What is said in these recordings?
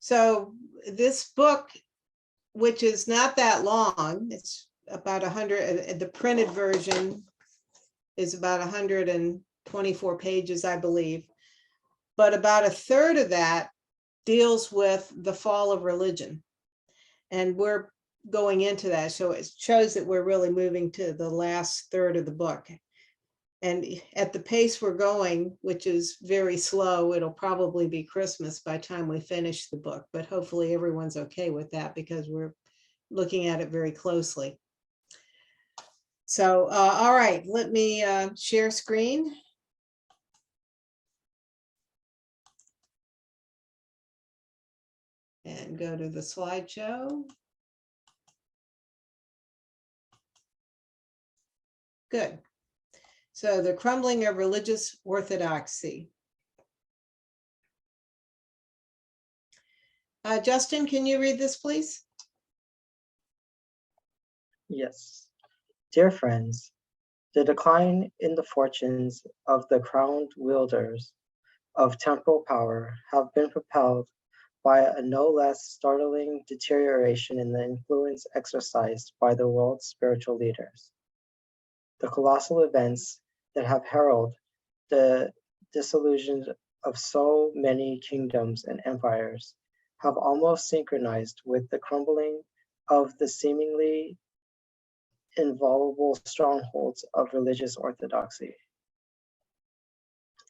So this book, which is not that long, it's about 100, the printed version is about 124 pages, I believe. But about a third of that deals with the fall of religion. And we're going into that. So it shows that we're really moving to the last third of the book. And at the pace we're going, which is very slow, it'll probably be Christmas by the time we finish the book. But hopefully everyone's okay with that because we're looking at it very closely. So, all right, let me share screen. And go to the slideshow. Good. So the crumbling of religious orthodoxy. Justin, can you read this, please? Yes. Dear friends, the decline in the fortunes of the crowned wielders of temporal power have been propelled by a no less startling deterioration in the influence exercised by the world's spiritual leaders. The colossal events that have heralded the dissolution of so many kingdoms and empires have almost synchronized with the crumbling of the seemingly inviolable strongholds of religious orthodoxy.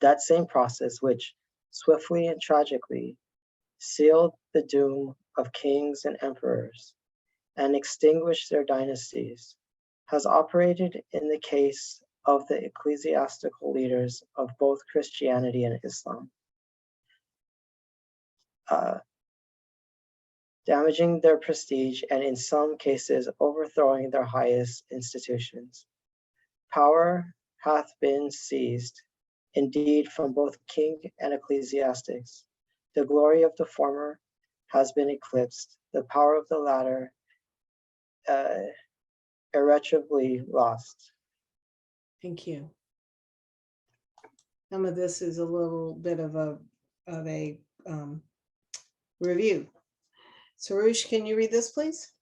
That same process which, swiftly and tragically, sealed the doom of kings and emperors and extinguished their dynasties, has operated in the case of the ecclesiastical leaders of both Christianity and Islam, damaging their prestige and in some cases overthrowing their highest institutions. Power hath been seized, indeed, from both king and ecclesiastics. The glory of the former has been eclipsed, the power of the latter irretrievably lost. Thank you. Some of this is a little bit of a review. Sarush, can you read this, please?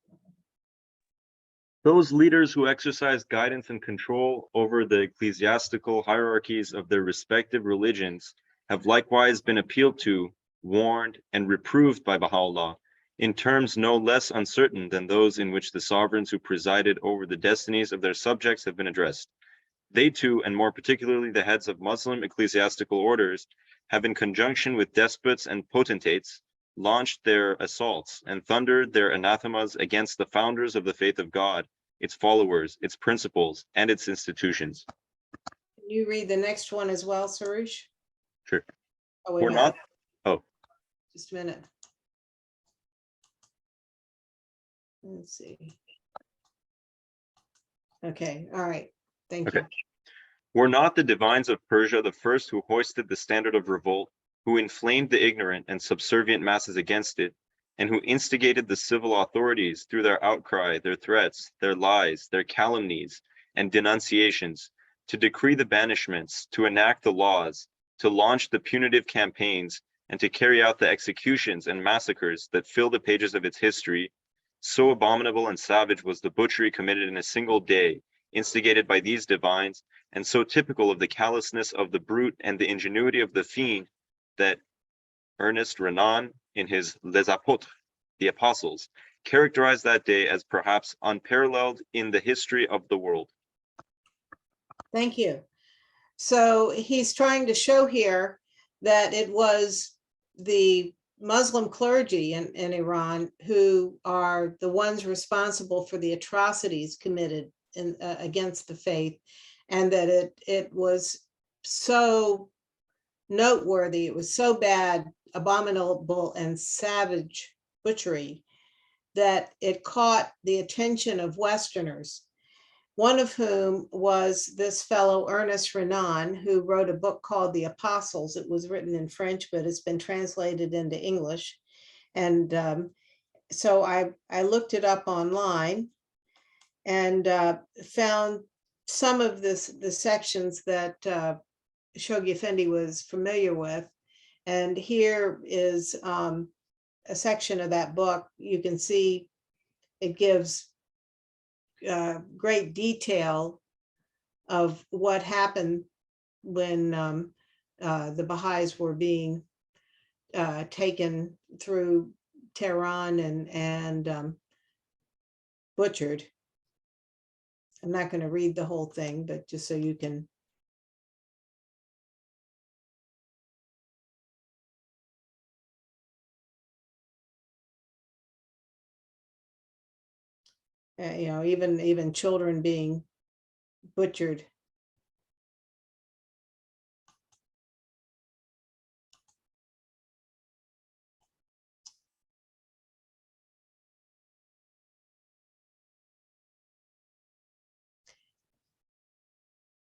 Those leaders who exercise guidance and control over the ecclesiastical hierarchies of their respective religions have likewise been appealed to, warned, and reproved by Baha'u'llah in terms no less uncertain than those in which the sovereigns who presided over the destinies of their subjects have been addressed. They too, and more particularly the heads of Muslim ecclesiastical orders, have in conjunction with despots and potentates launched their assaults and thundered their anathemas against the founders of the faith of God, its followers, its principles, and its institutions. Can you read the next one as well, Sarush? Sure. Oh, wait We're a minute. not. Oh, Just a minute. Let's see. Okay, all right. Thank you. Were not the divines of Persia the first who hoisted the standard of revolt, who inflamed the ignorant and subservient masses against it, and who instigated the civil authorities through their outcry, their threats, their lies, their calumnies, and denunciations, to decree the banishments, to enact the laws, to launch the punitive campaigns, and to carry out the executions and massacres that fill the pages of its history? So abominable and savage was the butchery committed in a single day, instigated by these divines, and so typical of the callousness of the brute and the ingenuity of the fiend, that Ernest Renan, in his Les Apôtres, the Apostles, characterized that day as perhaps unparalleled in the history of the world. Thank you. So he's trying to show here that it was the Muslim clergy in Iran who are the ones responsible for the atrocities committed against the faith, and that it was so noteworthy, it was so bad, abominable, and savage butchery that it caught the attention of Westerners, one of whom was this fellow Ernest Renan, who wrote a book called The Apostles. It was written in French, but it's been translated into English. And so I looked it up online and found some of the sections that Shoghi Effendi was familiar with. And here is a section of that book, you can see it gives great detail of what happened when the Baha'is were being taken through Tehran and butchered. I'm not going to read the whole thing, but just so you can. You know, even children being butchered.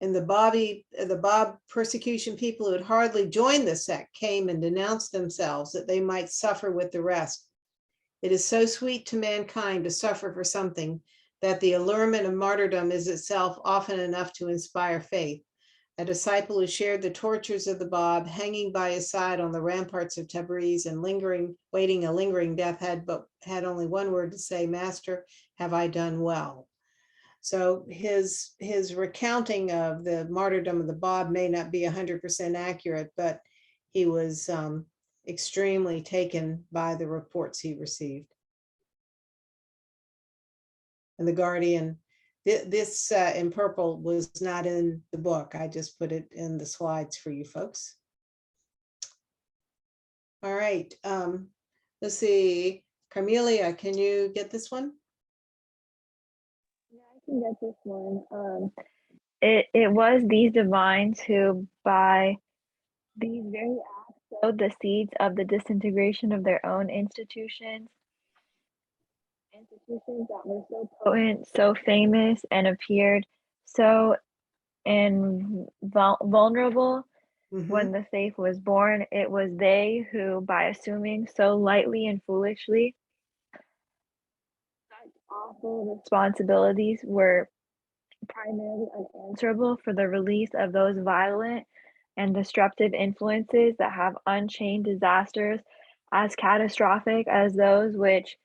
And the Bab persecution people who had hardly joined the sect came and denounced themselves that they might suffer with the rest. It is so sweet to mankind to suffer for something that the allurement of martyrdom is itself often enough to inspire faith. A disciple who shared the tortures of the Bab, hanging by his side on the ramparts of Tabriz and waiting a lingering death, had only one word to say, "Master, have I done well?" So his recounting of the martyrdom of the Bab may not be 100% accurate, but he was extremely taken by the reports he received. And the Guardian, this in purple was not in the book. I just put it in the slides for you folks. All right, let's see. Carmelia, can you get this one? Yeah, I can get this one. It was these divines who, by these very acts, sowed the seeds of the disintegration of their own institutions that were so potent, so famous, and appeared so vulnerable when the faith was born. It was they who, by assuming so lightly and foolishly such awful responsibilities, were primarily unanswerable for the release of those violent and destructive influences that have unchained disasters as catastrophic as those which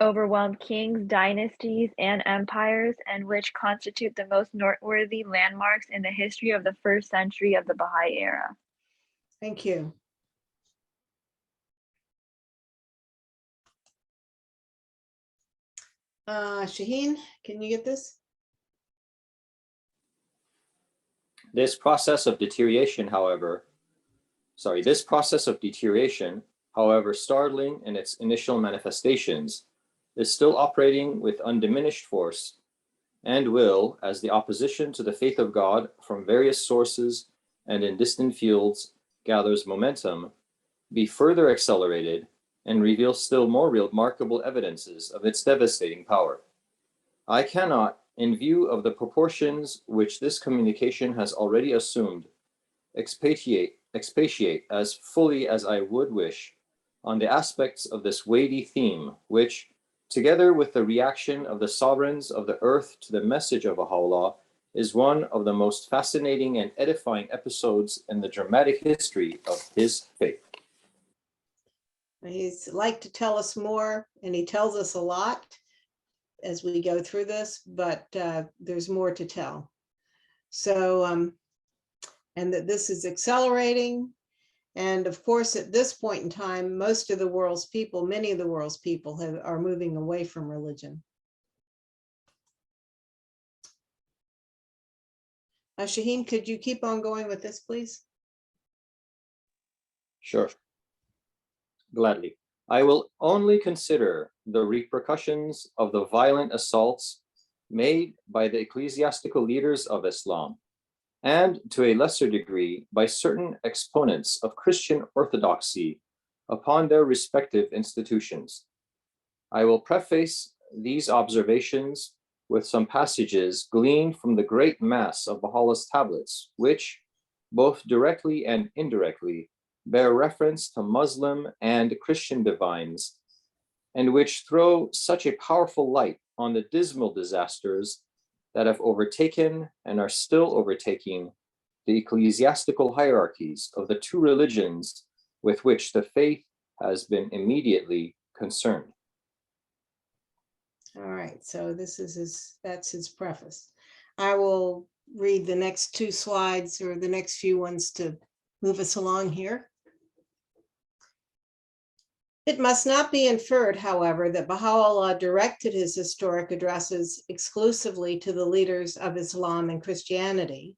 overwhelmed kings, dynasties, and empires, and which constitute the most noteworthy landmarks in the history of the first century of the Baha'i era. Thank you. Shaheen, can you get this? This process of deterioration, however, startling in its initial manifestations, is still operating with undiminished force and will, as the opposition to the faith of God from various sources and in distant fields gathers momentum, be further accelerated and reveal still more remarkable evidences of its devastating power. I cannot, in view of the proportions which this communication has already assumed, expatiate as fully as I would wish on the aspects of this weighty theme, which, together with the reaction of the sovereigns of the earth to the message of Baha'u'llah, is one of the most fascinating and edifying episodes in the dramatic history of his faith. He's like to tell us more, and he tells us a lot as we go through this, but there's more to tell. So, and that this is accelerating. And of course, at this point in time, most of the world's people, many of the world's people are moving away from religion. Shaheen, could you keep on going with this, please? Sure. Gladly. I will only consider the repercussions of the violent assaults made by the ecclesiastical leaders of Islam, and to a lesser degree by certain exponents of Christian orthodoxy upon their respective institutions. I will preface these observations with some passages gleaned from the great mass of Baha'u'llah's tablets, which, both directly and indirectly, bear reference to Muslim and Christian divines, and which throw such a powerful light on the dismal disasters that have overtaken and are still overtaking the ecclesiastical hierarchies of the two religions with which the faith has been immediately concerned. All right, so that's his preface. I will read the next two slides or the next few ones to move us along here. It must not be inferred, however, that Baha'u'llah directed his historic addresses exclusively to the leaders of Islam and Christianity,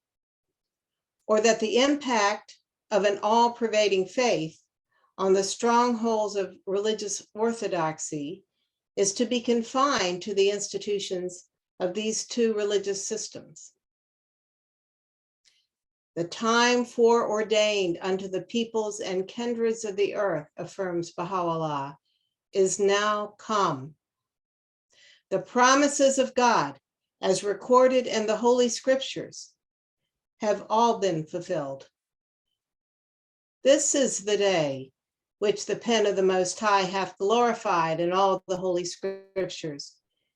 or that the impact of an all-pervading faith on the strongholds of religious orthodoxy is to be confined to the institutions of these two religious systems. The time foreordained unto the peoples and kindreds of the earth, affirms Baha'u'llah, is now come. The promises of God, as recorded in the Holy Scriptures, have all been fulfilled. This is the day which the pen of the Most High hath glorified in all the Holy Scriptures.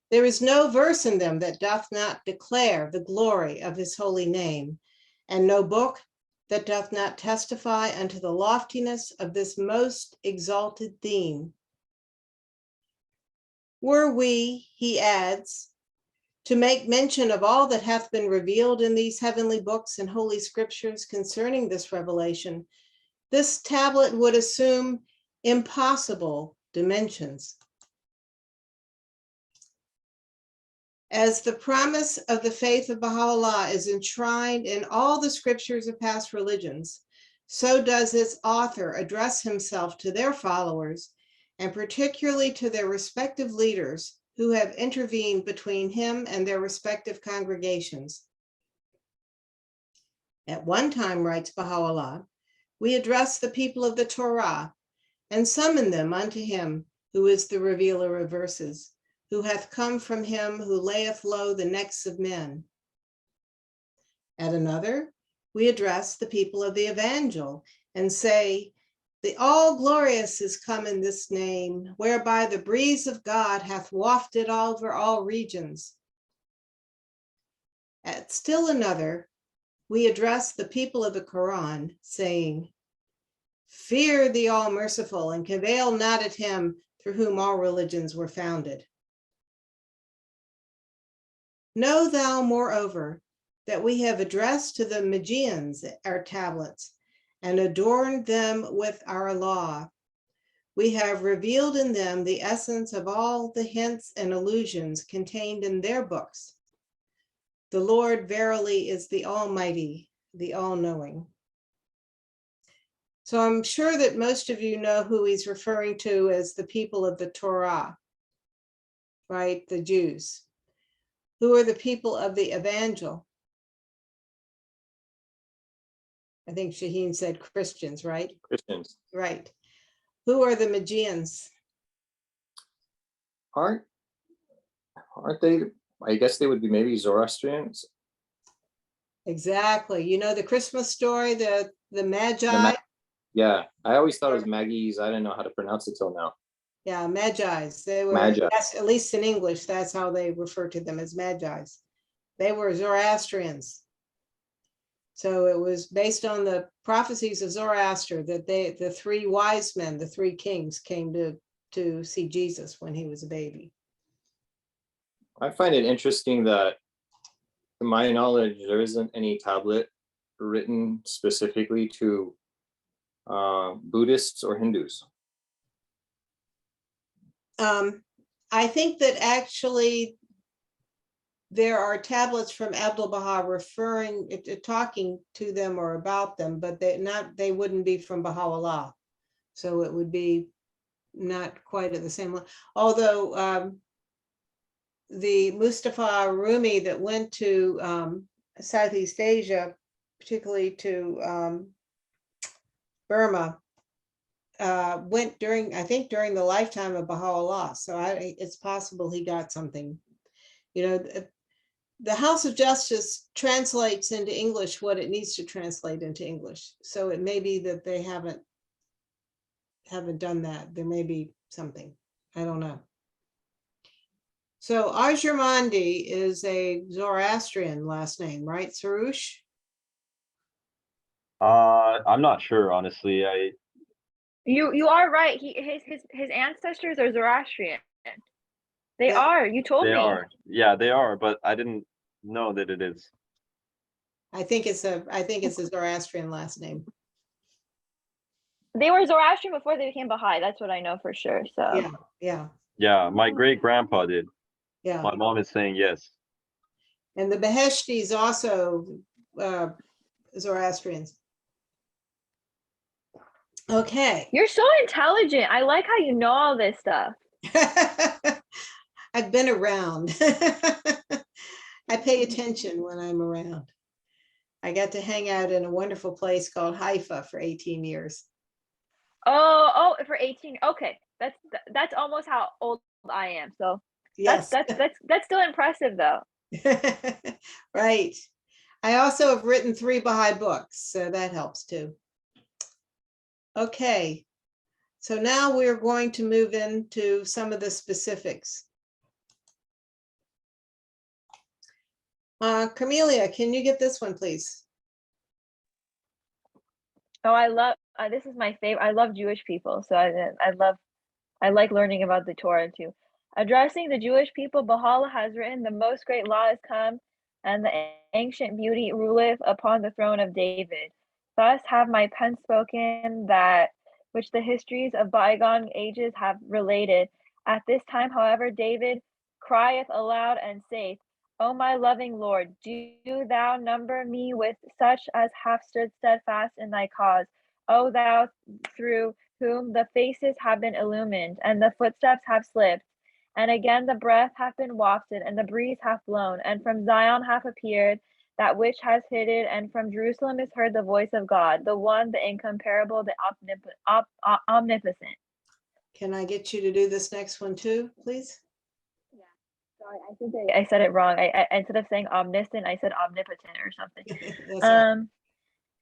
There is no verse in them that doth not declare the glory of his holy name, and no book that doth not testify unto the loftiness of this most exalted theme. Were we, he adds, to make mention of all that hath been revealed in these heavenly books and holy scriptures concerning this revelation, this tablet would assume impossible dimensions. As the promise of the faith of Baha'u'llah is enshrined in all the scriptures of past religions, so does its author address himself to their followers, and particularly to their respective leaders who have intervened between him and their respective congregations. At one time, writes Baha'u'llah, we address the people of the Torah and summon them unto him who is the revealer of verses, who hath come from him who layeth low the necks of men. At another, we address the people of the Evangel and say, the all-glorious is come in this name, whereby the breeze of God hath wafted over all regions. At still another, we address the people of the Quran, saying, fear the all-merciful and cavail not at him through whom all religions were founded. Know thou, moreover, that we have addressed to the Magians our tablets and adorned them with our law. We have revealed in them the essence of all the hints and allusions contained in their books. The Lord verily is the Almighty, the All-Knowing. So I'm sure that most of you know who he's referring to as the people of the Torah, right? The Jews. Who are the people of the Evangel? I think Shaheen said Christians, right? Christians. Right. Who are the Magians? Aren't they? I guess they would be maybe Zoroastrians. Exactly. You know the Christmas story, the Magi? Yeah, I always thought it was Maggies. I didn't know how to pronounce it till now. Yeah, Magi's. They were, Magi. at least in English, that's how they refer to them, as Magi's. They were Zoroastrians. So it was based on the prophecies of Zoroaster that the three wise men, the three kings, came to see Jesus when he was a baby. I find it interesting that, to my knowledge, there isn't any tablet written specifically to Buddhists or Hindus. I think that actually there are tablets from Abdu'l-Baha talking to them or about them, but they wouldn't be from Baha'u'llah. So it would be not quite at the same level. Although the Mustafa Rumi that went to Southeast Asia, particularly to Burma, went during the lifetime of Baha'u'llah. So it's possible he got something. You know, the House of Justice translates into English what it needs to translate into English. So it may be that they haven't done that. There may be something. I don't know. So Ajurmandi is a Zoroastrian last name, right, Sarush? I'm not sure, honestly. You are right. His ancestors are Zoroastrian. They Yeah. are. You told They me. are. Yeah, they are, but I didn't know that it is. I think it's a Zoroastrian last name. They were Zoroastrian before they became Baha'i. That's what I know for sure. So Yeah, yeah, Yeah, my great grandpa did. yeah. My mom is saying yes. And the Beheshtis also Zoroastrians. Okay. you're so intelligent. I like how you know all this stuff. I've been around. I pay attention when I'm around. I got to hang out in a wonderful place called Haifa for 18 years. Oh, for 18. Okay. That's almost how old I am. So Yes. that's still impressive though. Right. I also have written 3 Baha'i books, so that helps too. Okay. So now we're going to move into some of the specifics. Cornelia, can you get this one, please? Oh, I love this is my favorite. I love Jewish people. So I like learning about the Torah too. Addressing the Jewish people, Baha'u'llah has written, "The most great law has come, and the ancient beauty ruleth upon the throne of David. Thus have my pen spoken that which the histories of bygone ages have related. At this time, however, David crieth aloud and saith, O my loving Lord, do thou number me with such as have stood steadfast in thy cause. O thou through whom the faces have been illumined, and the footsteps have slipped, and again the breath hath been wafted, and the breeze hath blown, and from Zion hath appeared that which has hidden, and from Jerusalem is heard the voice of God, the one, the incomparable, the omnipotent." Can I get you to do this next one too, please? Yeah. Sorry, I think I said it wrong. I instead of saying omniscient, I said omnipotent or something. That's right.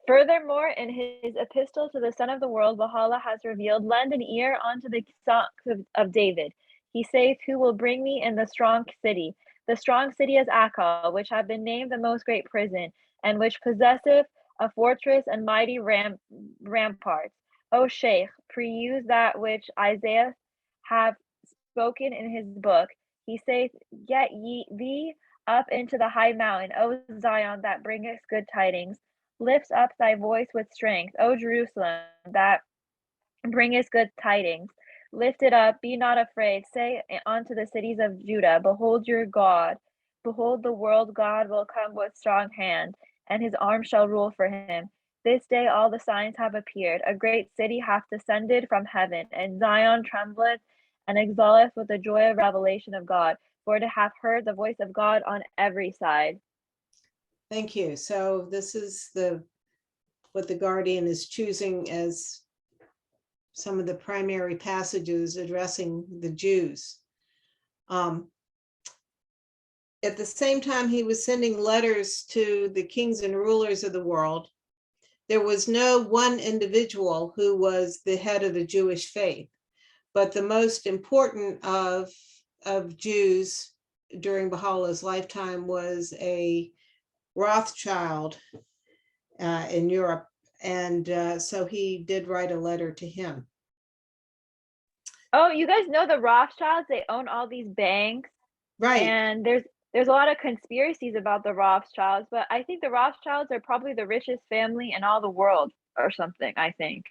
Furthermore, in his epistle to the Son of the World, Baha'u'llah has revealed, "Lend an ear unto the song of David. He saith, Who will bring me in the strong city? The strong city is Akkah, which have been named the most great prison, and which possesseth a fortress and mighty ramparts. O Sheikh, peruse that which Isaiah hath spoken in his book. He saith, Get ye thee up into the high mountain, O Zion, that bringeth good tidings. Lift up thy voice with strength, O Jerusalem, that bringest good tidings. Lift it up, be not afraid. Say unto the cities of Judah, Behold your God. Behold, the world God will come with strong hand, and his arm shall rule for him. This day all the signs have appeared. A great city hath descended from heaven, and Zion trembleth and exulteth with the joy of revelation of God, for it hath heard the voice of God on every side." Thank you. So this is what the Guardian is choosing as some of the primary passages addressing the Jews. At the same time, he was sending letters to the kings and rulers of the world. There was no one individual who was the head of the Jewish faith, but the most important of Jews during Baha'u'llah's lifetime was a Rothschild in Europe. And so he did write a letter to him. Oh, you guys know the Rothschilds? They own all these banks. Right. And there's a lot of conspiracies about the Rothschilds, but I think the Rothschilds are probably the richest family in all the world or something, I think.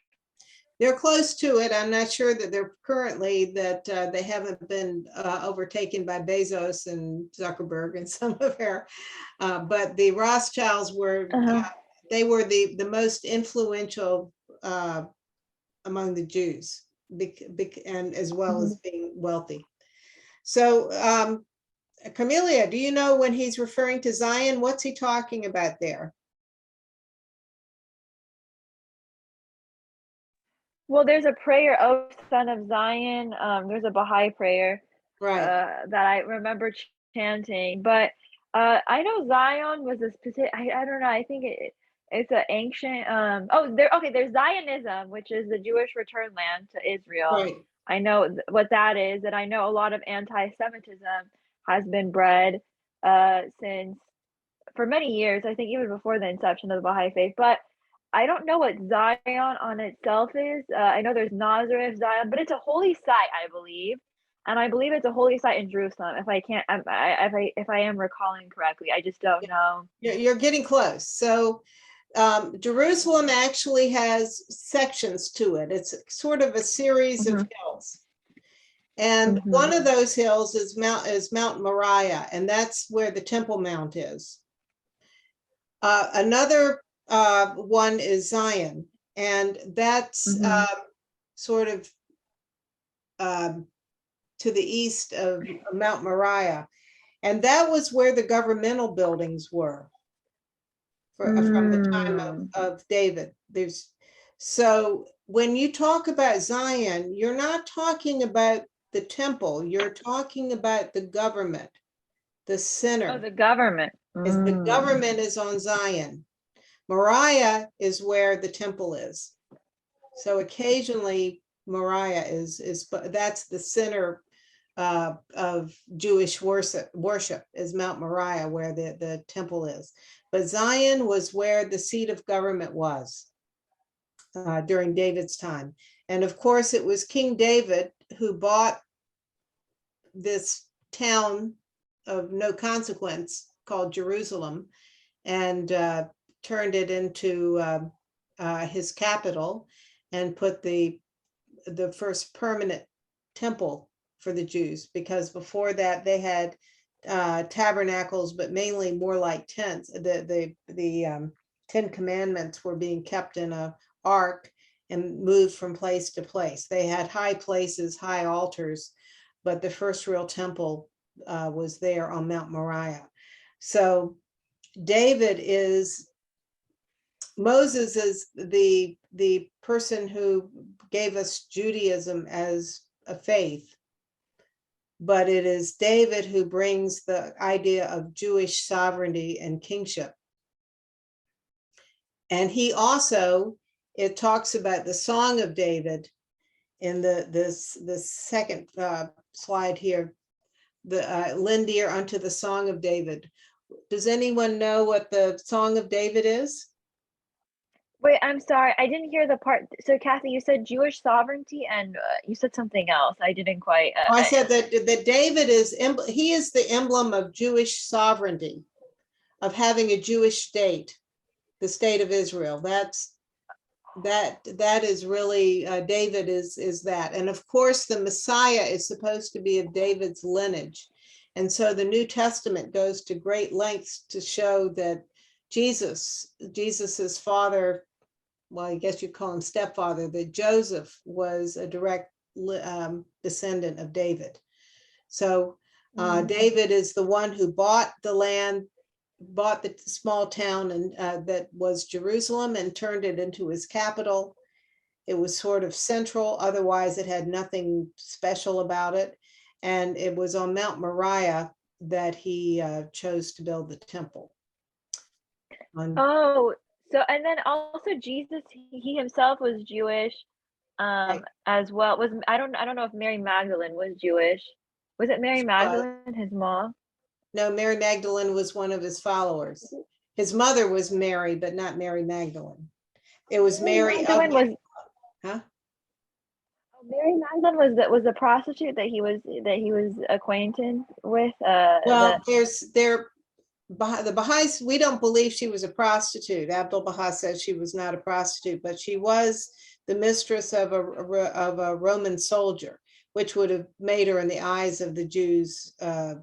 They're close to it. I'm not sure that they're currently, that they haven't been overtaken by Bezos and Zuckerberg and some of their, but the Rothschilds were, they were the most influential among the Jews, and as well as being wealthy. So Camelia, do you know when he's referring to Zion, what's he talking about there? Well, there's a prayer, "O Son of Zion." There's a Baha'i prayer Right. that I remember chanting, but I know Zion was a specific. I don't know. I think it's an ancient. There's Zionism, which is the Jewish return land to Israel. Right. I know what that is, and I know a lot of anti-Semitism has been bred since for many years. I think even before the inception of the Baha'i faith, but I don't know what Zion on itself is. I know there's Nazareth, Zion, but it's a holy site, I believe. And I believe it's a holy site in Jerusalem. If I can't, if I am recalling correctly, I just don't know. You're getting close. So Jerusalem actually has sections to it. It's sort of a series of hills. And one of those hills is Mount Moriah, and that's where the Temple Mount is. Another one is Zion, and that's sort of to the east of Mount Moriah. And that was where the governmental buildings were from the time of David. So when you talk about Zion, you're not talking about the temple, you're talking about the government, the center. Oh, the government. Is the government is on Zion. Moriah is where the temple is. So occasionally Moriah is that's the center of Jewish worship is Mount Moriah, where the temple is. But Zion was where the seat of government was during David's time. And of course, it was King David who bought this town of no consequence called Jerusalem and turned it into his capital and put the first permanent temple for the Jews, because before that they had tabernacles, but mainly more like tents. The 10 Commandments were being kept in a ark and moved from place to place. They had high places, high altars, but the first real temple was there on Mount Moriah. So Moses is the person who gave us Judaism as a faith, but it is David who brings the idea of Jewish sovereignty and kingship. And he also, it talks about the Song of David in the second slide here, the lend ear unto the Song of David. Does anyone know what the Song of David is? Wait, I'm sorry, I didn't hear the part. So Kathy, you said Jewish sovereignty and you said something else. I didn't quite. I said that David he is the emblem of Jewish sovereignty, of having a Jewish state, the state of Israel. That is really David is that. And of course, the Messiah is supposed to be of David's lineage. And so the New Testament goes to great lengths to show that Jesus's father, well, I guess you'd call him stepfather, that Joseph was a direct descendant of David. So David is the one who bought the land, bought the small town and that was Jerusalem, and turned it into his capital. It was sort of central, otherwise it had nothing special about it. And it was on Mount Moriah that he chose to build the temple. Oh, so and then also Jesus, he himself was Jewish, Right. as well. I don't know if Mary Magdalene was Jewish. Was it Mary Magdalene, his mom? No, Mary Magdalene was one of his followers. His mother was Mary, but not Mary Magdalene. It was Mary. Magdalene Huh? Mary Magdalene was the prostitute that he was acquainted with. Well, the Baha'is, we don't believe she was a prostitute. Abdul Baha says she was not a prostitute, but she was the mistress of a Roman soldier, which would have made her, in the eyes of the Jews, a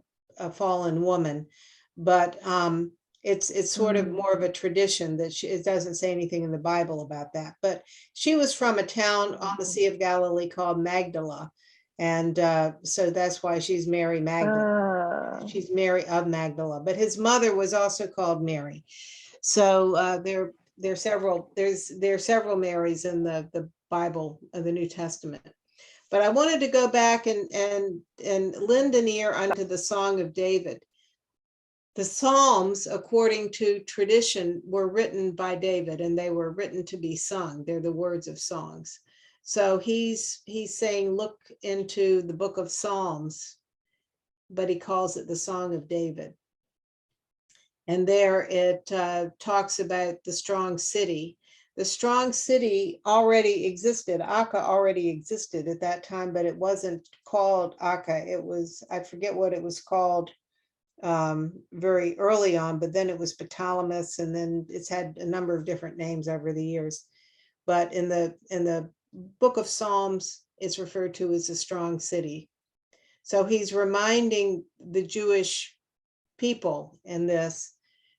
fallen woman. But it's sort of more of a tradition that it doesn't say anything in the Bible about that. But she was from a town on the Sea of Galilee called Magdala. And so that's why she's Mary Magdalene. She's Mary of Magdala, but his mother was also called Mary. So there are several Marys in the Bible of the New Testament. But I wanted to go back and lend an ear unto the Song of David. The Psalms, according to tradition, were written by David, and they were written to be sung. They're the words of songs. So he's saying, look into the book of Psalms, but he calls it the Song of David. And there it talks about the strong city. the strong city already existed. Akka already existed at that time, but it wasn't called Akka. It was, I forget what it was called very early on, but then it was Ptolemais, and then it's had a number of different names over the years. But in the book of Psalms, it's referred to as a strong city. So he's reminding the Jewish people in this,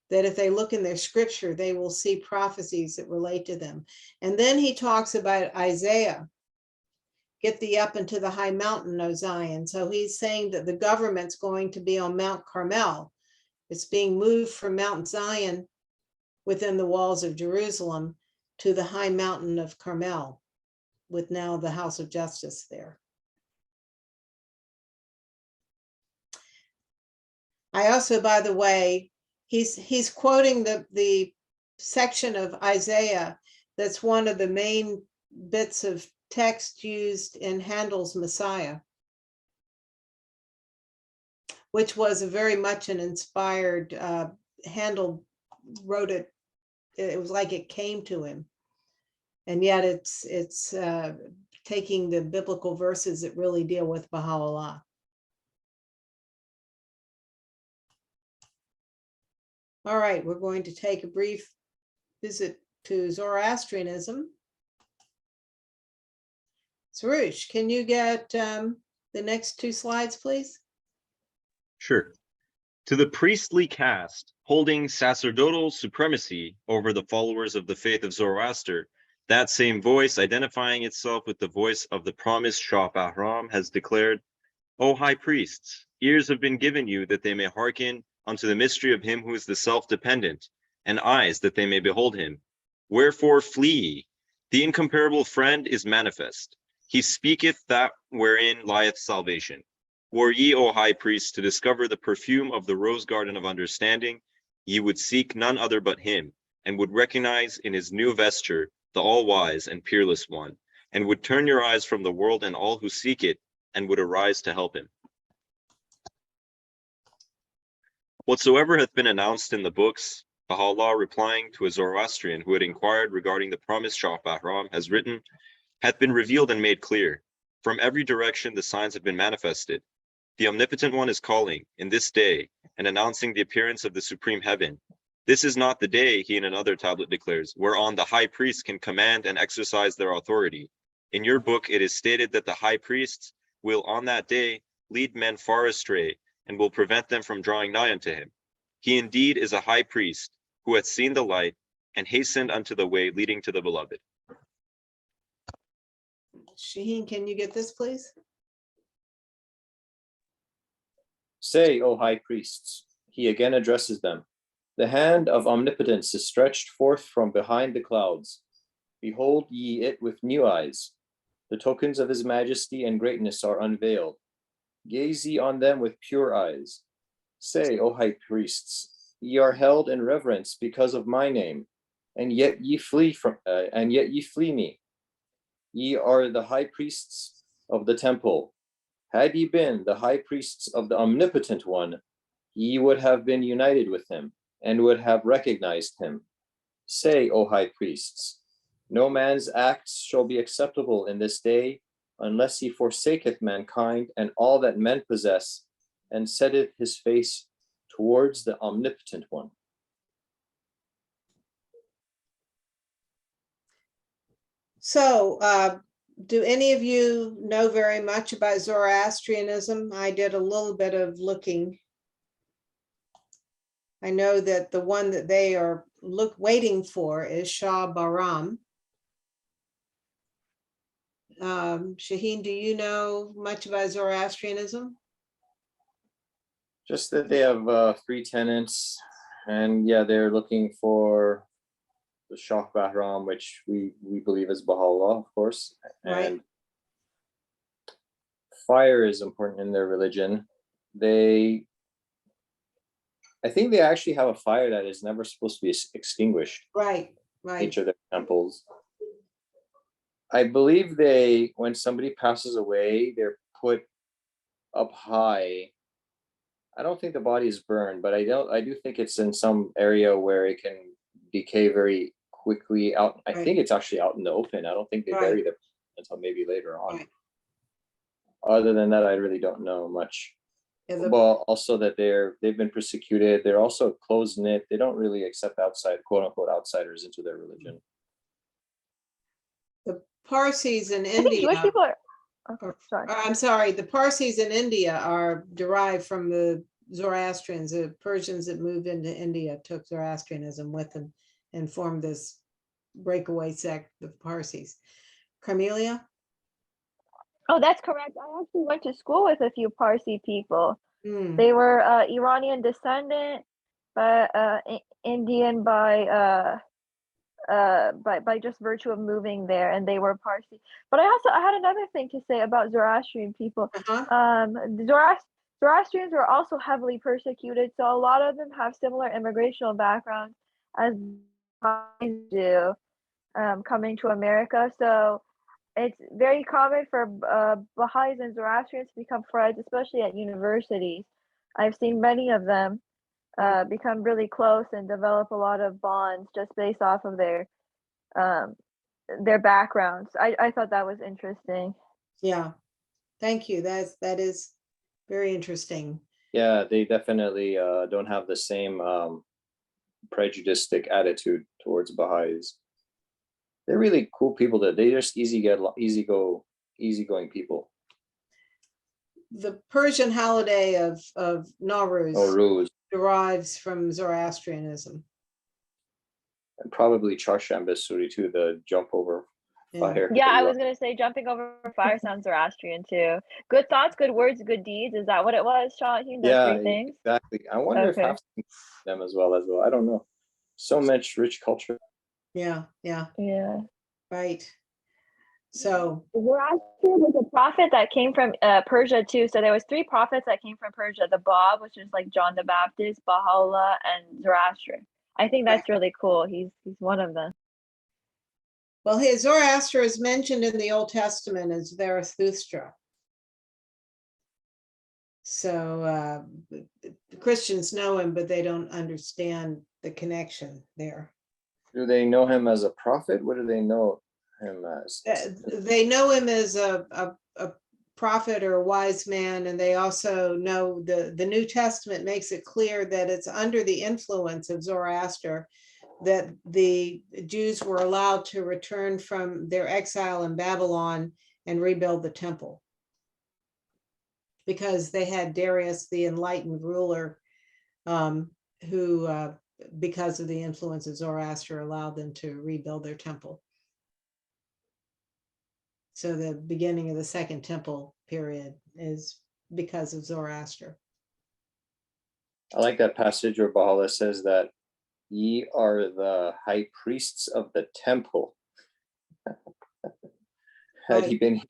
that if they look in their scripture, they will see prophecies that relate to them. And then he talks about Isaiah, get thee up into the high mountain, O Zion. So he's saying that the government's going to be on Mount Carmel. It's being moved from Mount Zion within the walls of Jerusalem to the high mountain of Carmel, with now the house of justice there. I also, by the way, he's quoting the section of Isaiah that's one of the main bits of text used in Handel's Messiah, which was a very much an inspired, Handel wrote it, it was like it came to him. And yet it's taking the biblical verses that really deal with Baha'u'llah. All right, we're going to take a brief visit to Zoroastrianism. Sarush, can you get the next two slides, please? Sure. To the priestly caste holding sacerdotal supremacy over the followers of the faith of Zoroaster, that same voice identifying itself with the voice of the promised Shah Bahram has declared, O high priests, ears have been given you that they may hearken unto the mystery of him who is the self-dependent, and eyes that they may behold him. Wherefore flee ye. The incomparable friend is manifest. He speaketh that wherein lieth salvation. Were ye, O high priests, to discover the perfume of the rose garden of understanding, ye would seek none other but him, and would recognize in his new vesture the all-wise and peerless one, and would turn your eyes from the world and all who seek it, and would arise to help him. Whatsoever hath been announced in the books, Baha'u'llah, replying to a Zoroastrian who had inquired regarding the promised Shah Bahram, has written, hath been revealed and made clear. From every direction the signs have been manifested. The Omnipotent One is calling in this day and announcing the appearance of the supreme heaven. This is not the day, he in another tablet declares, whereon the high priests can command and exercise their authority. In your book it is stated that the high priests will on that day lead men far astray and will prevent them from drawing nigh unto him. He indeed is a high priest who hath seen the light and hastened unto the way leading to the beloved. Shaheen, can you get this, please? Say, O high priests, he again addresses them. The hand of omnipotence is stretched forth from behind the clouds. Behold ye it with new eyes. The tokens of his majesty and greatness are unveiled. Gaze ye on them with pure eyes. Say, O high priests, ye are held in reverence because of my name, and yet ye flee me. Ye are the high priests of the temple. Had ye been the high priests of the Omnipotent One, ye would have been united with him and would have recognized him. Say, O high priests, no man's acts shall be acceptable in this day unless he forsaketh mankind and all that men possess, and setteth his face towards the Omnipotent One. So, do any of you know very much about Zoroastrianism? I did a little bit of looking. I know that the one that they are waiting for is Shah Bahram. Shaheen, do you know much about Zoroastrianism? Just that they have 3 tenets, and yeah, they're looking for the Shah Bahram, which we believe is Baha'u'llah, of course. Right. And fire is important in their religion. I think they actually have a fire that is never supposed to be extinguished. Right, In right. each of their temples. I believe when somebody passes away, they're put up high. I don't think the body is burned, but I do think it's in some area where it can decay very quickly out. I Right. think it's actually out in the open. I don't think they Right. bury them until maybe later on. Right. Other than that, I really don't know much. Yeah, the- Well, also that they've been persecuted. They're also closed knit. They don't really accept outside, quote unquote, outsiders into their religion. The Parsis in I think Jewish India, people are. Oh, or- sorry. I'm sorry, the Parsis in India are derived from the Zoroastrians. The Persians that moved into India took Zoroastrianism with them and formed this breakaway sect, the Parsis. Carmelia? Oh, that's correct. I actually went to school with a few Parsi people. Hmm, They were Iranian descendant, but Indian by just virtue of moving there, and they were Parsi. But I had another thing to say about Zoroastrian people. uh-huh, The Zoroastrians were also heavily persecuted, so a lot of them have similar immigrational backgrounds as Baha'is do, coming to America. So it's very common for Baha'is and Zoroastrians to become friends, especially at universities. I've seen many of them become really close and develop a lot of bonds just based off of their backgrounds. I thought that was interesting. yeah, thank you. That is very interesting. Yeah, they definitely don't have the same prejudiced attitude towards Baha'is. They're really cool people. They're just easygoing people. The Persian holiday of Nowruz Nowruz, derives from Zoroastrianism. and probably Charsham Basuri too, the jump over Yeah. fire. Yeah, I was gonna say jumping over fire sounds Zoroastrian too. Good thoughts, good words, good deeds. Is that what it was, Shaheen? Those Yeah, three things? exactly. I wonder if Okay. I've seen them as well. I don't know. So much rich culture. Yeah, yeah, Yeah. right. So, Zoroastrian was a prophet that came from Persia too. So there was three prophets that came from Persia: the Bab, which is like John the Baptist, Baha'u'llah, and Zoroaster. I think that's really cool. He's one of them. well, his Zoroaster is mentioned in the Old Testament as Zarathustra. So the Christians know him, but they don't understand the connection there. Do they know him as a prophet? What do they know him as? They know him as a prophet or a wise man, and they also know the New Testament makes it clear that it's under the influence of Zoroaster that the Jews were allowed to return from their exile in Babylon and rebuild the temple, because they had Darius, the enlightened ruler, who, because of the influence of Zoroaster, allowed them to rebuild their temple. So the beginning of the Second Temple period is because of Zoroaster. I like that passage where Baha'u'llah says that ye are the high priests of the temple. Had he been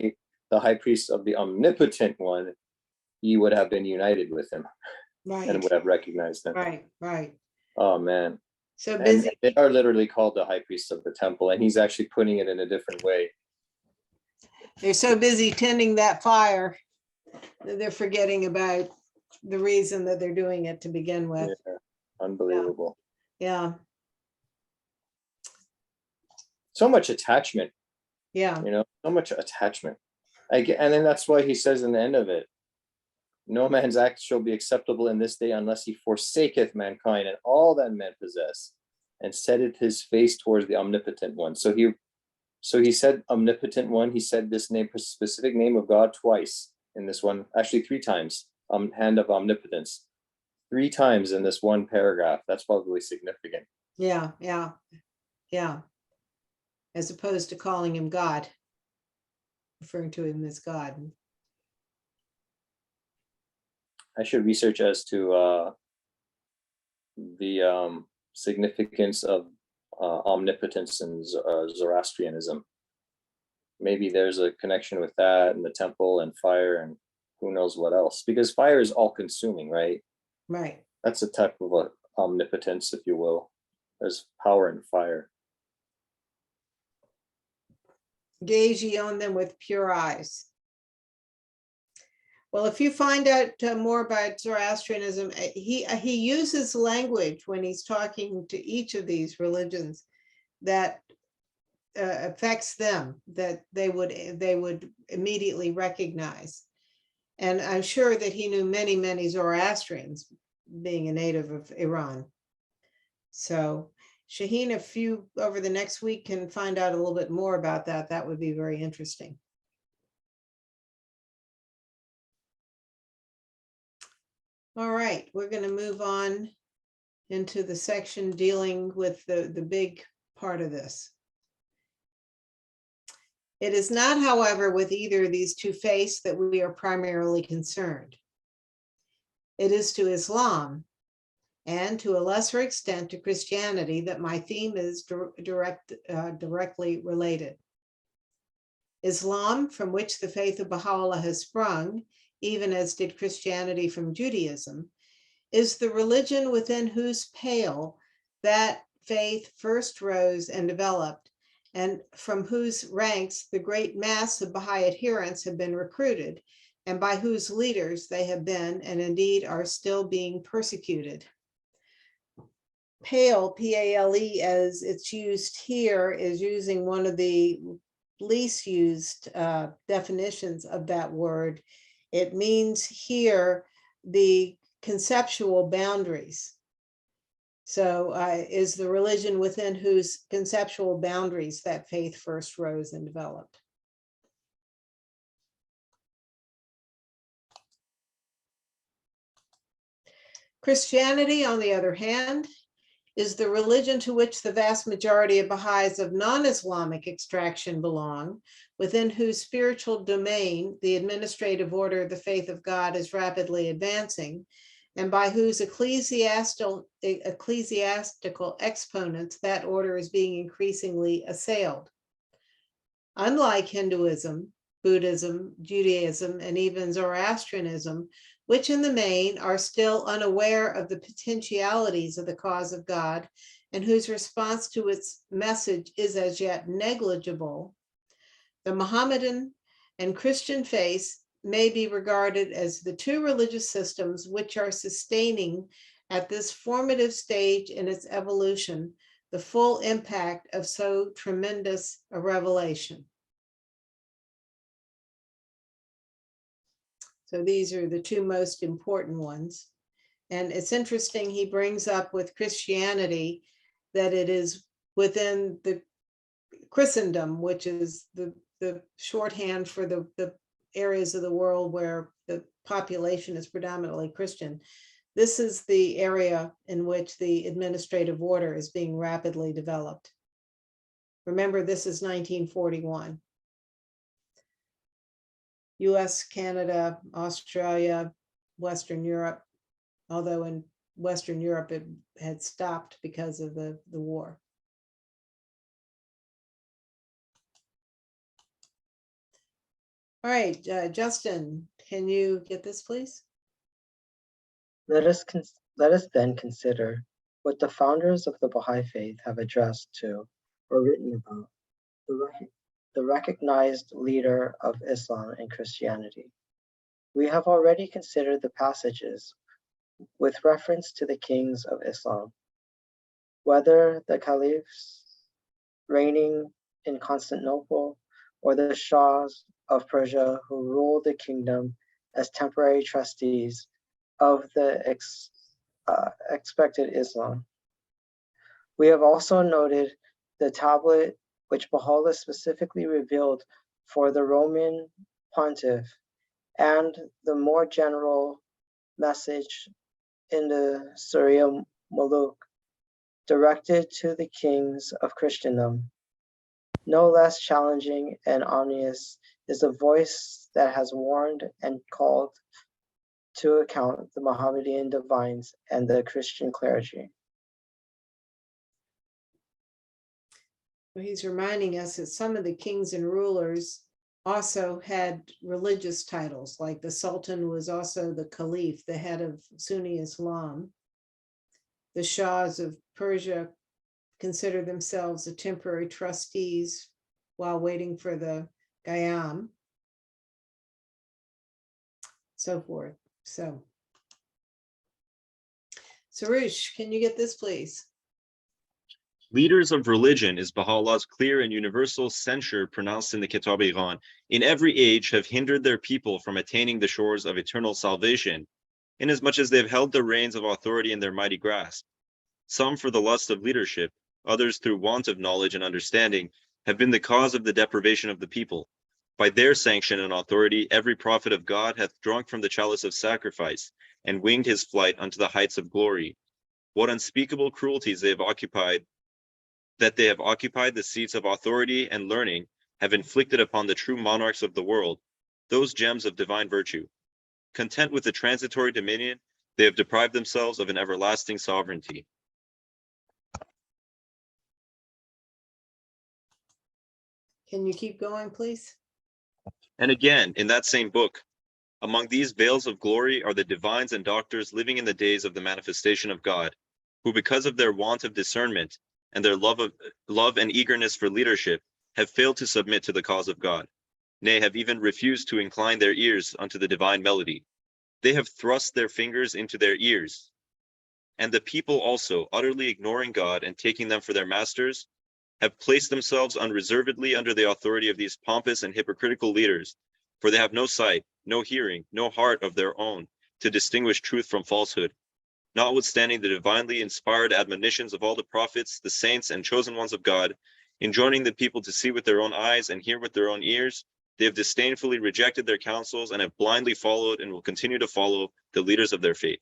the high priest of the omnipotent one, ye would have been united with him and Right, would have recognized him. right. Oh man. So And busy. they are literally called the high priests of the temple, and he's actually putting it in a different way. They're so busy tending that fire that they're forgetting about the reason that they're doing it to begin with. Yeah, unbelievable. Yeah, So much attachment, yeah, so much attachment. And then that's why he says in the end of it, no man's act shall be acceptable in this day unless he forsaketh mankind and all that men possess and setteth his face towards the omnipotent one. So he said omnipotent one. He said this specific name of God twice in this one, actually three times, hand of omnipotence, 3 times in this one paragraph. That's probably significant. yeah. As opposed to calling him God, referring to him as God. I should research as to the significance of omnipotence and Zoroastrianism. Maybe there's a connection with that and the temple and fire and who knows what else, because fire is all consuming, right? Right. That's a type of omnipotence, if you will. There's power in fire. Gaze ye on them with pure eyes. Well, if you find out more about Zoroastrianism, he uses language when he's talking to each of these religions that affects them, that they would immediately recognize. And I'm sure that he knew many, many Zoroastrians, being a native of Iran. So Shaheen, if you over the next week can find out a little bit more about that, that would be very interesting. All right, we're going to move on into the section dealing with the big part of this. It is not, however, with either of these two faiths that we are primarily concerned. It is to Islam, and to a lesser extent to Christianity, that my theme is directly related. Islam, from which the faith of Baha'u'llah has sprung, even as did Christianity from Judaism, is the religion within whose pale that faith first rose and developed, and from whose ranks the great mass of Baha'i adherents have been recruited, and by whose leaders they have been, and indeed are still being persecuted. Pale, P-A-L-E, as it's used here, is using one of the least used definitions of that word. It means here the conceptual boundaries. So is the religion within whose conceptual boundaries that faith first rose and developed. Christianity, on the other hand, is the religion to which the vast majority of Baha'is of non-Islamic extraction belong, within whose spiritual domain the administrative order of the faith of God is rapidly advancing, and by whose ecclesiastical exponents that order is being increasingly assailed. Unlike Hinduism, Buddhism, Judaism, and even Zoroastrianism, which in the main are still unaware of the potentialities of the cause of God, and whose response to its message is as yet negligible, the Mohammedan and Christian faiths may be regarded as the two religious systems which are sustaining at this formative stage in its evolution the full impact of so tremendous a revelation. So these are the two most important ones. And it's interesting, he brings up with Christianity that it is within the Christendom, which is the shorthand for the areas of the world where the population is predominantly Christian. This is the area in which the administrative order is being rapidly developed. Remember, this is 1941. US, Canada, Australia, Western Europe, although in Western Europe it had stopped because of the war. All right, Justin, can you get this, please? Let us then consider what the founders of the Baha'i faith have addressed to or written about the recognized leader of Islam and Christianity. We have already considered the passages with reference to the kings of Islam, whether the caliphs reigning in Constantinople or the shahs of Persia who ruled the kingdom as temporary trustees of the expected Islam. We have also noted the tablet which Baha'u'llah specifically revealed for the Roman pontiff, and the more general message in the Surah Muluk directed to the kings of Christendom. No less challenging and ominous is the voice that has warned and called to account the Mohammedan divines and the Christian clergy. He's reminding us that some of the kings and rulers also had religious titles, like the Sultan was also the Caliph, the head of Sunni Islam. The Shahs of Persia consider themselves the temporary trustees while waiting for the Qayyam, so forth. So, Sarush, can you get this, please? Leaders of religion is Baha'u'llah's clear and universal censure pronounced in the Kitab-e-Iran, in every age have hindered their people from attaining the shores of eternal salvation, inasmuch as they have held the reins of authority in their mighty grasp. Some for the lust of leadership, others through want of knowledge and understanding, have been the cause of the deprivation of the people. By their sanction and authority, every prophet of God hath drunk from the chalice of sacrifice, and winged his flight unto the heights of glory. What unspeakable cruelties they have occupied the seats of authority and learning, have inflicted upon the true monarchs of the world, those gems of divine virtue. Content with the transitory dominion, they have deprived themselves of an everlasting sovereignty. Can you keep going, please? And again, in that same book, among these veils of glory are the divines and doctors living in the days of the manifestation of God, who because of their want of discernment and their love and eagerness for leadership have failed to submit to the cause of God, nay, have even refused to incline their ears unto the divine melody. They have thrust their fingers into their ears. And the people also, utterly ignoring God and taking them for their masters, have placed themselves unreservedly under the authority of these pompous and hypocritical leaders, for they have no sight, no hearing, no heart of their own to distinguish truth from falsehood. Notwithstanding the divinely inspired admonitions of all the prophets, the saints, and chosen ones of God, enjoining the people to see with their own eyes and hear with their own ears, they have disdainfully rejected their counsels and have blindly followed and will continue to follow the leaders of their faith.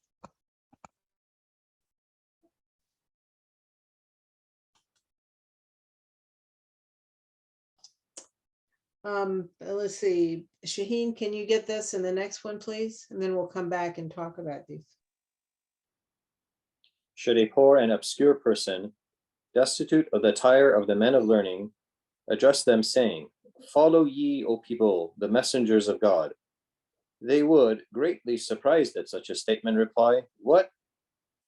Let's see, Shaheen, can you get this in the next one, please? And then we'll come back and talk about these. Should a poor and obscure person, destitute of the attire of the men of learning, address them, saying, "Follow ye, O people, the messengers of God," they would, greatly surprised at such a statement, reply, "What?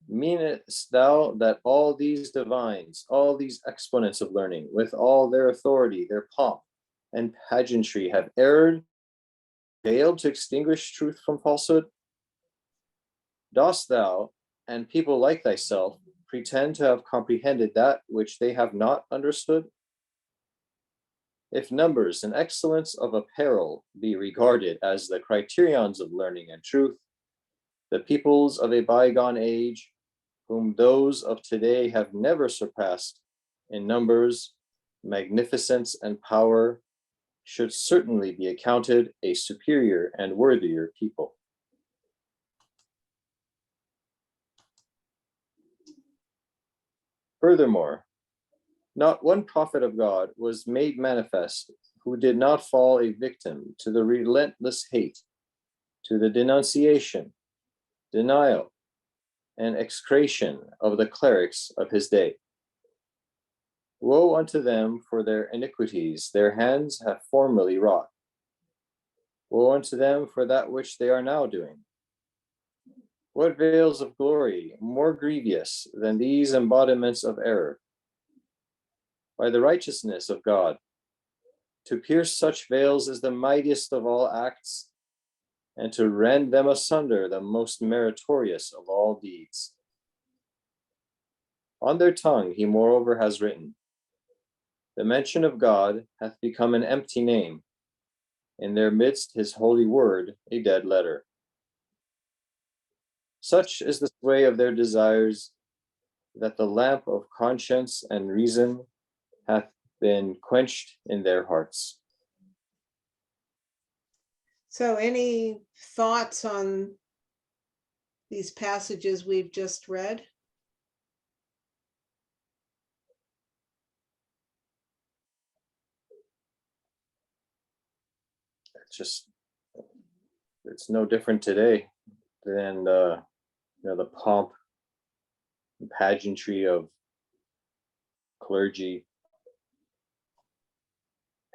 Meanest thou that all these divines, all these exponents of learning, with all their authority, their pomp, and pageantry, have erred, failed to extinguish truth from falsehood? Dost thou, and people like thyself, pretend to have comprehended that which they have not understood? If numbers and excellence of apparel be regarded as the criterions of learning and truth, the peoples of a bygone age, whom those of today have never surpassed in numbers, magnificence, and power, should certainly be accounted a superior and worthier people. Furthermore, not one prophet of God was made manifest who did not fall a victim to the relentless hate, to the denunciation, denial, and execration of the clerics of his day. Woe unto them for their iniquities their hands have formerly wrought. Woe unto them for that which they are now doing. What veils of glory more grievous than these embodiments of error? By the righteousness of God, to pierce such veils is the mightiest of all acts, and to rend them asunder the most meritorious of all deeds. On their tongue he moreover has written, "The mention of God hath become an empty name, in their midst his holy word a dead letter." Such is the sway of their desires, that the lamp of conscience and reason hath been quenched in their hearts. So any thoughts on these passages we've just read? It's no different today than the pomp and pageantry of clergy,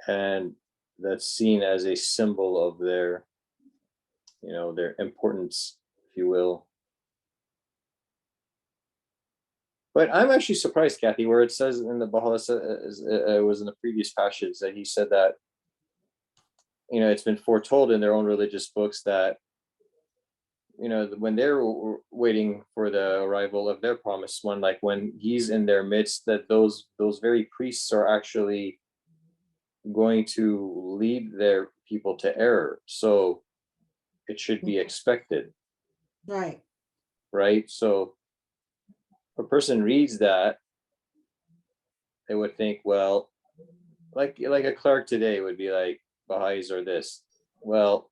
and that's seen as a symbol of their importance, if you will. But I'm actually surprised, Kathy, where it says in the Baha'u'llah, it was in the previous passage that he said that, it's been foretold in their own religious books that when they're waiting for the arrival of their promised one, like when he's in their midst, that those very priests are actually going to lead their people to error. So it should be expected, Right. right? So if a person reads that, they would think, well, like a clerk today would be like, Baha'is are this. Well,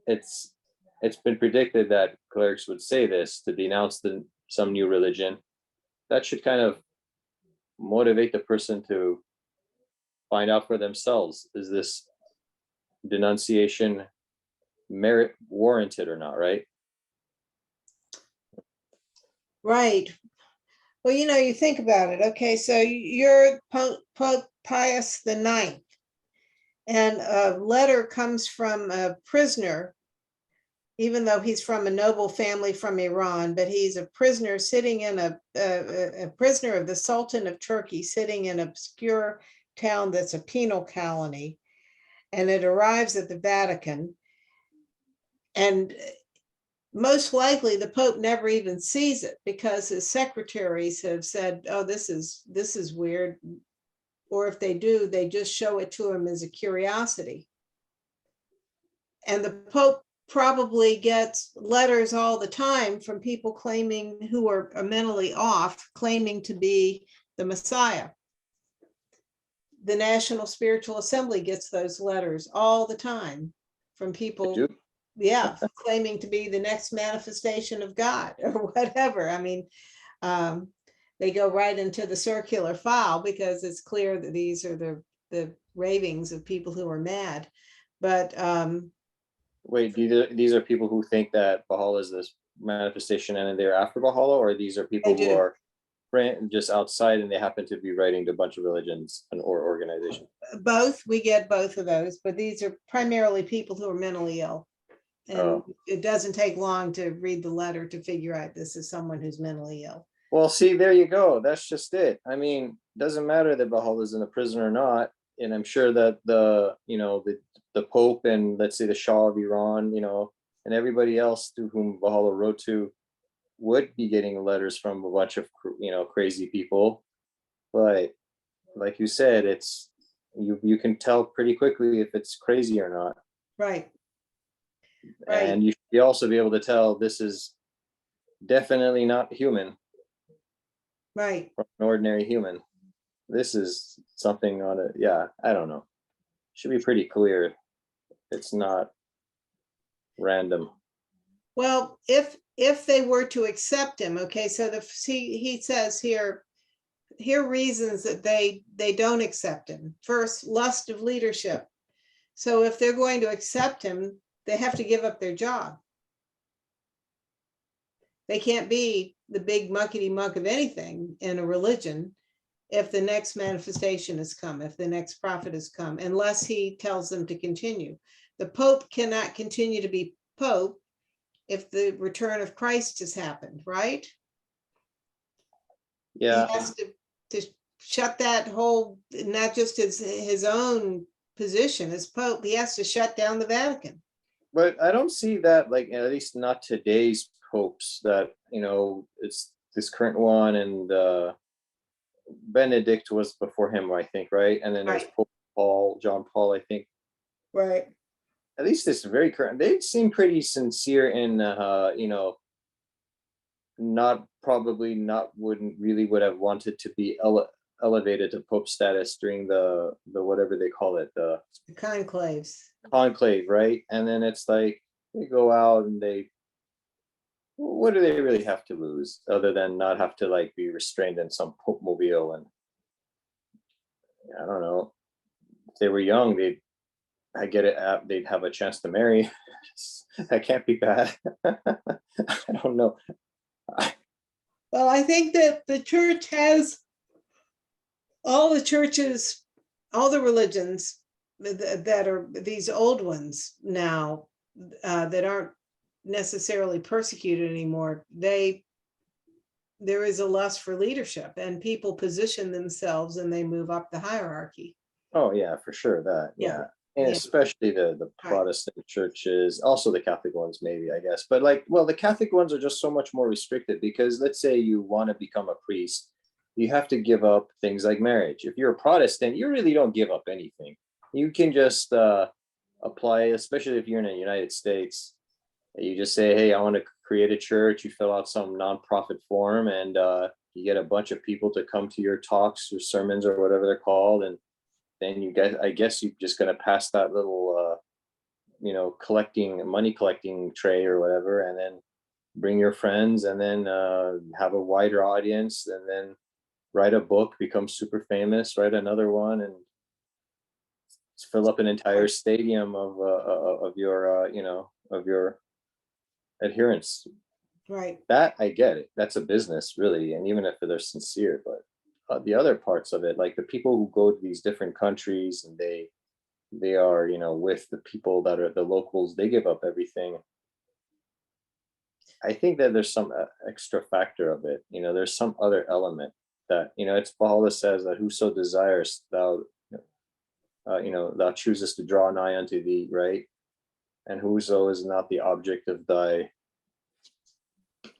it's been predicted that clerics would say this to denounce some new religion. That should kind of motivate the person to find out for themselves, is this denunciation merit warranted or not, right? Right. Well, you think about it. Okay, so you're Pope Pius the Ninth, and a letter comes from a prisoner, even though he's from a noble family from Iran, but he's a prisoner sitting in a prisoner of the Sultan of Turkey, sitting in an obscure town that's a penal colony, and it arrives at the Vatican. And most likely the Pope never even sees it because his secretaries have said, oh, this is weird. Or if they do, they just show it to him as a curiosity. And the Pope probably gets letters all the time from people claiming, who are mentally off, claiming to be the Messiah. The National Spiritual Assembly gets those letters all the time from people, claiming to be the next manifestation of God or whatever. I mean, they go right into the circular file because it's clear that these are the ravings of people who are mad. But wait, these are people who think that Baha'u'llah is this manifestation and they're after Baha'u'llah, or these are people who are just outside and they happen to be writing to a bunch of religions or organizations? Both. We get both of those, but these are primarily people who are mentally ill. And it doesn't take long to read the letter to figure out this is someone who's mentally ill. Well, see, there you go. That's just it. I mean, it doesn't matter that Baha'u'llah is in a prison or not. And I'm sure that the Pope and, let's say, the Shah of Iran, and everybody else to whom Baha'u'llah wrote to would be getting letters from a bunch of, crazy people. But like you said, it's you can tell pretty quickly if it's crazy or not. Right. And you should also be able to tell this is definitely not human. Right. From an ordinary human. This is something on it. Yeah, I don't know. Should be pretty clear. It's not random. Well, if they were to accept him, okay, so he says here reasons that they don't accept him. First, lust of leadership. So if they're going to accept him, they have to give up their job. They can't be the big muckety muck of anything in a religion if the next manifestation has come, if the next prophet has come, unless he tells them to continue. The Pope cannot continue to be Pope if the return of Christ has happened, right? Yeah. He has to shut that whole, not just his own position as Pope, he has to shut down the Vatican. But I don't see that, like, at least not today's popes, that, it's this current one, and Benedict was before him, I think, right? And then there's Pope John Paul, I think. Right. At least this very current, they seem pretty sincere in, would have wanted to be elevated to Pope status during the whatever they call it, the conclave, right? And then it's like they go out and what do they really have to lose other than not have to, like, be restrained in some Pope mobile? And I don't know, if they were young, they'd have a chance to marry. That can't be bad. I don't know. Well, I think that the church has all the religions that are these old ones now that aren't necessarily persecuted anymore. There is a lust for leadership, and people position themselves and they move up the hierarchy. Oh yeah, for sure. That, yeah. And Yeah. especially the Right. Protestant churches, also the Catholic ones, maybe, I guess. But like, well, the Catholic ones are just so much more restricted because let's say you want to become a priest, you have to give up things like marriage. If you're a Protestant, you really don't give up anything. You can just apply, especially if you're in the United States. You just say, hey, I want to create a church. You fill out some nonprofit form and you get a bunch of people to come to your talks or sermons or whatever they're called. And then you guys, I guess you're just going to pass that little, money collecting tray or whatever, and then bring your friends and then have a wider audience and then write a book, become super famous, write another one, and fill up an entire stadium of your adherents. Right. That I get it. That's a business, really, and even if they're sincere, but the other parts of it, like the people who go to these different countries and they are, with the people that are the locals, they give up everything. I think that there's some extra factor of it. There's some other element that, it's Paul says that whoso desires thou choosest to draw nigh unto thee, right? And whoso is not the object of thy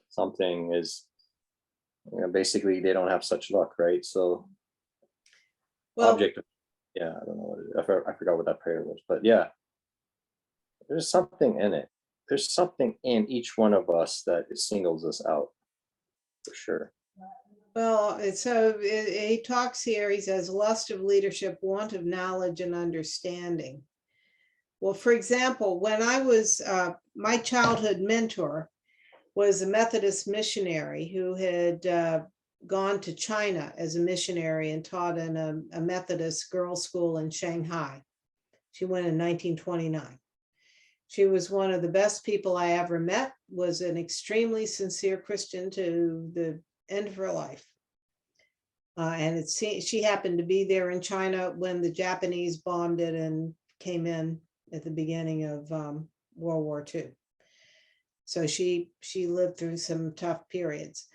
something is, basically they don't have such luck, right? So Well, object of, yeah, I don't know what I forgot what that prayer was, but yeah, there's something in it. There's something in each one of us that it singles us out, for sure. well, he talks here, he says, lust of leadership, want of knowledge and understanding. Well, for example, when I was, my childhood mentor was a Methodist missionary who had gone to China as a missionary and taught in a Methodist girls' school in Shanghai. She went in 1929. She was one of the best people I ever met, was an extremely sincere Christian to the end of her life. And she happened to be there in China when the Japanese bombed it and came in at the beginning of World War II. So she lived through some tough periods.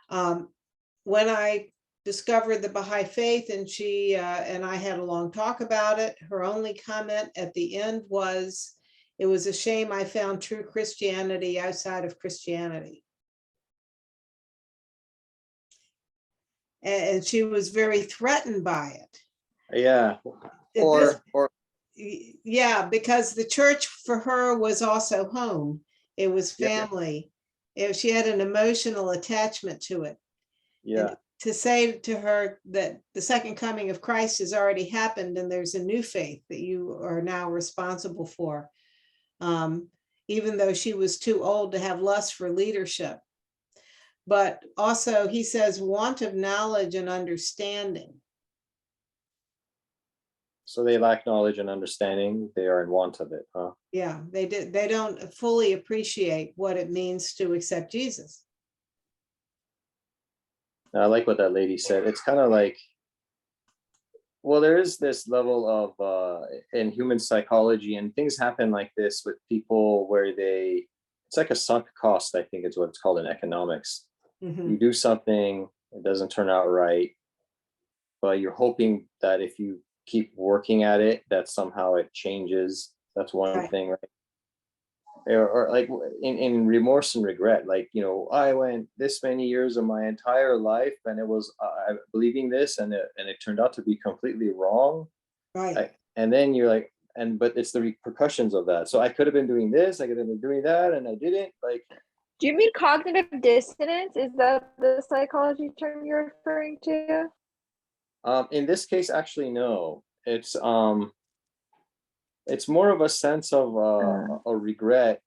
When I discovered the Baha'i faith and she and I had a long talk about it, her only comment at the end was, it was a shame I found true Christianity outside of Christianity. And she was very threatened by it. Yeah. Yeah, because the church for her was also home. It was family. She had an emotional attachment to it. Yeah. And to say to her that the second coming of Christ has already happened and there's a new faith that you are now responsible for, even though she was too old to have lust for leadership. But also he says want of knowledge and understanding. So they lack knowledge and understanding. They are in want of it, huh? Yeah, they don't fully appreciate what it means to accept Jesus. I like what that lady said. It's kind of like, well, there is this level of in human psychology, and things happen like this with people where it's like a sunk cost, I think is what it's called in economics. Mhm. You do something, it doesn't turn out right, but you're hoping that if you keep working at it, that somehow it changes. That's one Right. thing, right? Or like in remorse and regret, like, I went this many years of my entire life and it was believing this and it turned out to be completely wrong. Right. And then you're like, but it's the repercussions of that. So I could have been doing this, I could have been doing that, and I didn't. Like, Do you mean cognitive dissonance? Is that the psychology term you're referring to? in this case, actually, no. It's more of a sense of a regret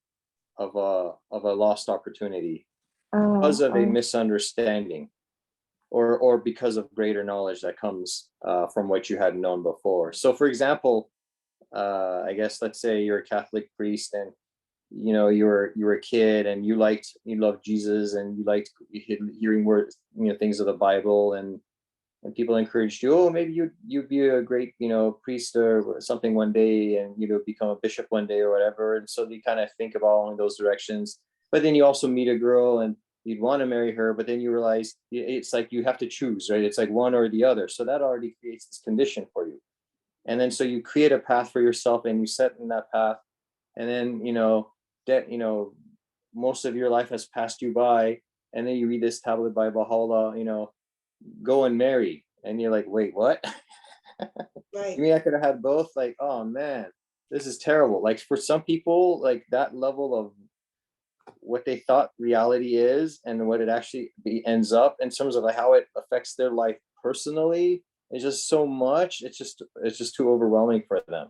of a lost opportunity because of a misunderstanding, or because of greater knowledge that comes from what you had known before. So, for example, I guess let's say you're a Catholic priest and you were a kid and you loved Jesus and you liked hearing words, things of the Bible, and people encouraged you, oh, maybe you'd be a great priest or something one day, and become a bishop one day or whatever. And so you kind of think about all in those directions, but then you also meet a girl and you'd want to marry her, but then you realize it's like you have to choose, right? It's like one or the other. So that already creates this condition for you. And then so you create a path for yourself and you set in that path. And then, that, most of your life has passed you by. And then you read this tablet by Baha'u'llah, go and marry. And you're like, wait, what? Right. You mean I could have had both? Like, oh man, this is terrible. Like for some people, like that level of what they thought reality is and what it actually ends up in terms of like how it affects their life personally is just so much. It's just too overwhelming for them.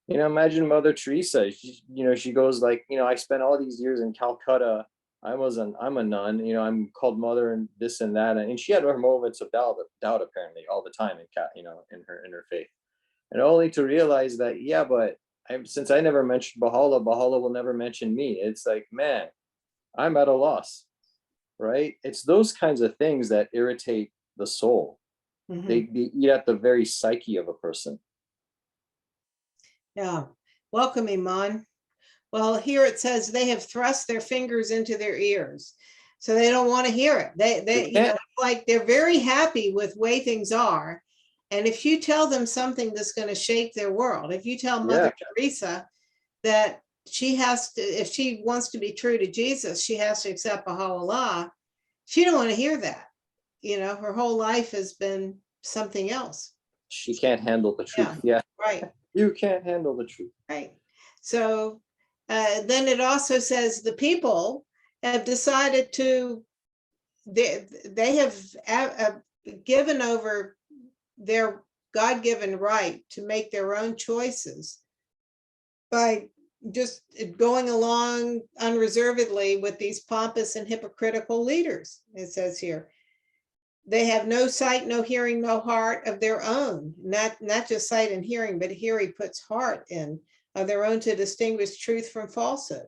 Imagine Mother Teresa. She goes like, I spent all these years in Calcutta. I'm a nun. I'm called mother and this and that, and she had her moments of doubt apparently all the time in her faith, and only to realize that but since I never mentioned Baha'u'llah will never mention me. It's like, man, I'm at a loss, right? It's those kinds of things that irritate the soul. Mhm. They eat at the very psyche of a person. Yeah. Welcome, Iman. Well, here it says they have thrust their fingers into their ears. So they don't want to hear it. They like they're very happy with the way things are. And if you tell them something that's going to shake their world, if you tell Mother Teresa that she has to, if she wants to be true to Jesus, she has to accept Baha'u'llah, she don't want to hear that. Her whole life has been something else. She can't handle the truth. Yeah. Right. You can't handle the truth. Right. So then it also says the people have decided they have given over their God-given right to make their own choices by just going along unreservedly with these pompous and hypocritical leaders. It says here, they have no sight, no hearing, no heart of their own, not just sight and hearing, but here he puts heart in, of their own to distinguish truth from falsehood,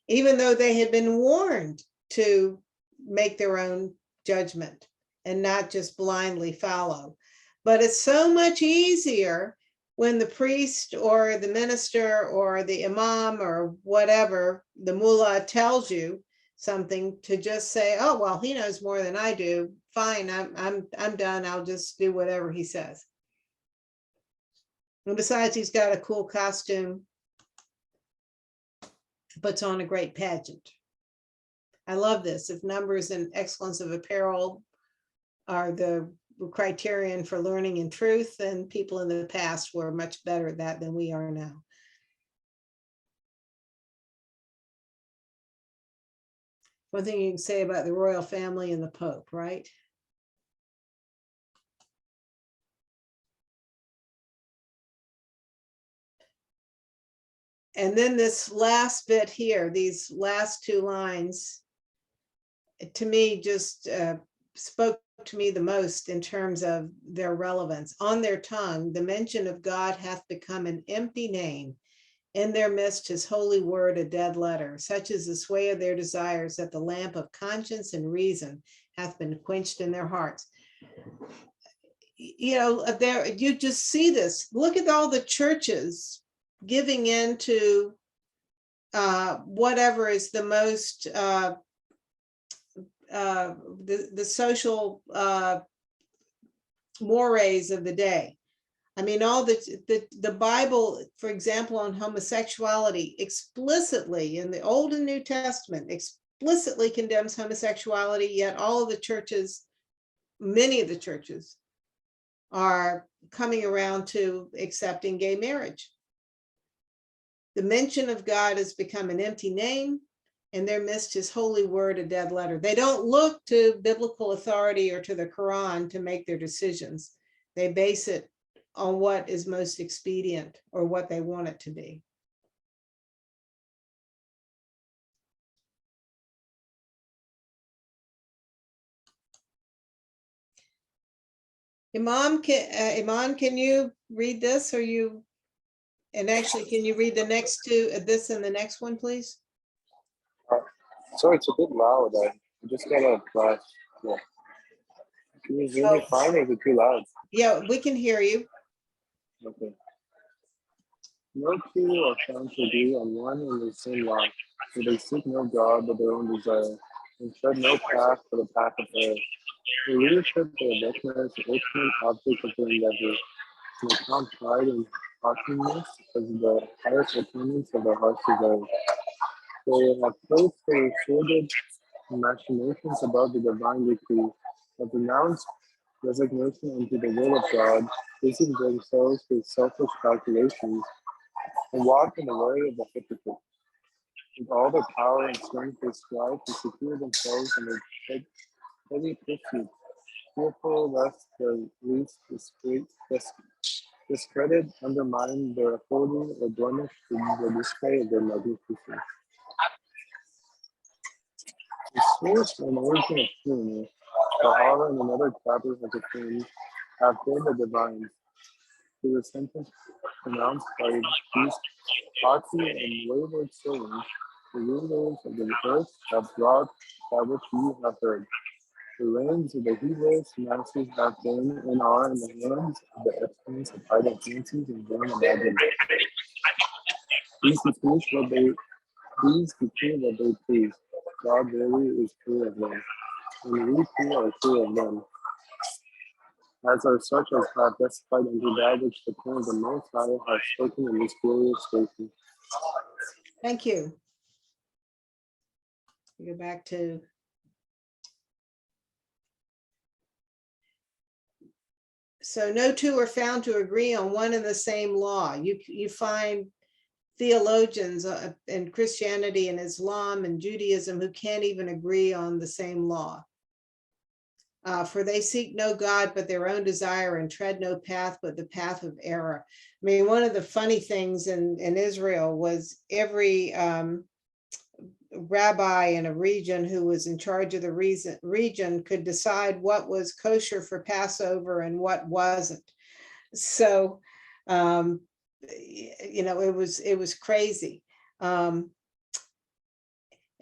even though they had been warned to make their own judgment and not just blindly follow. But it's so much easier when the priest or the minister or the imam or whatever, the mullah tells you something, to just say, oh, well, he knows more than I do. Fine, I'm done. I'll just do whatever he says. And besides, he's got a cool costume, puts on a great pageant. I love this. If numbers and excellence of apparel are the criterion for learning and truth, then people in the past were much better at that than we are now. One thing you can say about the royal family and the Pope, right? And then this last bit here, these last two lines, to me, just spoke to me the most in terms of their relevance. On their tongue, the mention of God hath become an empty name. In their midst, his holy word, a dead letter. Such is the sway of their desires, that the lamp of conscience and reason hath been quenched in their hearts. There you just see this. Look at all the churches giving in to whatever is the most the social mores of the day. I mean, all the Bible, for example, on homosexuality, explicitly in the Old and New Testament, explicitly condemns homosexuality, yet all of the churches, many of the churches, are coming around to accepting gay marriage. The mention of God has become an empty name, and their midst his holy word, a dead letter. They don't look to biblical authority or to the Quran to make their decisions. They base it on what is most expedient or what they want it to be. Imam, can you read this, or you? And actually, can you read the next two, this and the next one, please? Sorry, it's a bit loud. I just got a class. Yeah. Can you hear me fine, or is it too loud? Yeah, we can hear you. Okay. No two are found to agree on one and the same line, for they seek no God but their own desire, and tread no path for the path of error. The leadership, their investment is the ultimate object of their endeavor, and account pride and haughtiness as the highest attainments of their heart's desire. They have placed their sordid machinations above the divine decree, have renounced resignation unto the will of God, busying themselves with selfish calculations, and walk in the way of the hypocrite. With all their power and strength, they strive to secure themselves in their petty pursuits, fearful lest the least discredit undermine their authority or blemish the display of their magnificence. The source and origin of sin, Baha'u'llah and another chapter of the things have been the divine. To the sentence pronounced by these haughty and wayward servants, the rulers of the earth have brought that which you have heard. The reins of the heedless masses have been and are in the hands of the exponents of idle fancies and vain imaginings. These decree what they please. God really is true of them, and we too are true of them, as are such as have testified unto that which the pen of the Most High has spoken in this glorious station. Thank you. Go back to. So no two are found to agree on one and the same law. You find theologians in Christianity and Islam and Judaism who can't even agree on the same law. For they seek no God but their own desire and tread no path but the path of error. I mean, one of the funny things in Israel was every rabbi in a region who was in charge of the region could decide what was kosher for Passover and what wasn't. So, it was crazy. In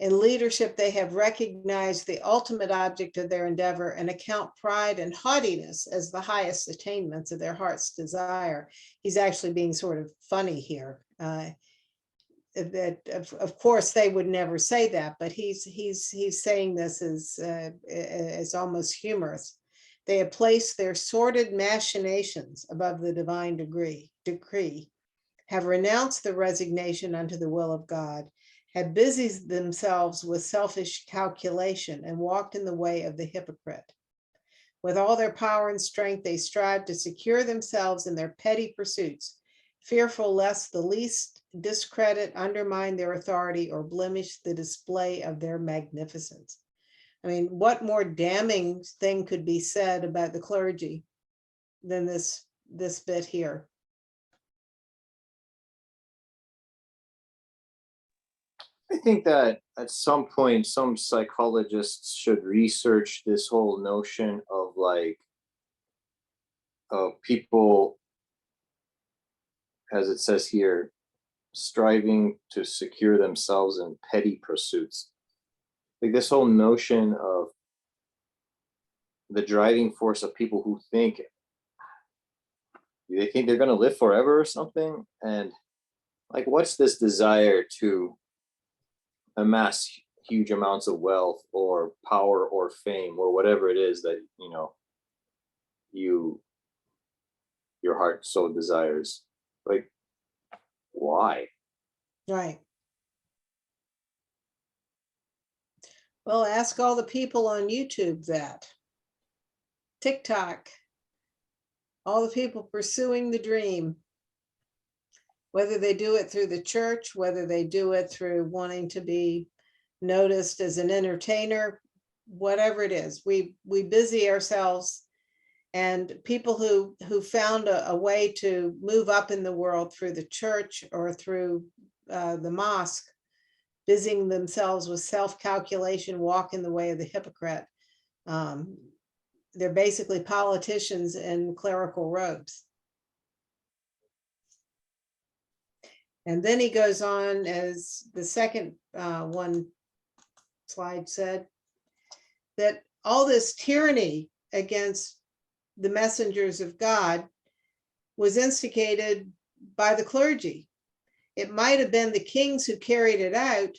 leadership, they have recognized the ultimate object of their endeavor and account pride and haughtiness as the highest attainments of their heart's desire. He's actually being sort of funny here. That of course they would never say that, but he's saying this as almost humorous. They have placed their sordid machinations above the divine decree, have renounced the resignation unto the will of God, have busied themselves with selfish calculation, and walked in the way of the hypocrite. With all their power and strength, they strive to secure themselves in their petty pursuits, fearful lest the least discredit undermine their authority or blemish the display of their magnificence. I mean, what more damning thing could be said about the clergy than this bit here? I think that at some point, some psychologists should research this whole notion of people, as it says here, striving to secure themselves in petty pursuits. Like this whole notion of the driving force of people who think they're going to live forever or something. And like, what's this desire to amass huge amounts of wealth or power or fame or whatever it is that, your heart so desires? Like, why? Right. Well, ask all the people on YouTube that. TikTok. All the people pursuing the dream. Whether they do it through the church, whether they do it through wanting to be noticed as an entertainer, whatever it is, we busy ourselves. And people who found a way to move up in the world through the church or through the mosque, busying themselves with self-calculation, walk in the way of the hypocrite. They're basically politicians in clerical robes. And then he goes on, as the second one slide said, that all this tyranny against the messengers of God was instigated by the clergy. It might have been the kings who carried it out,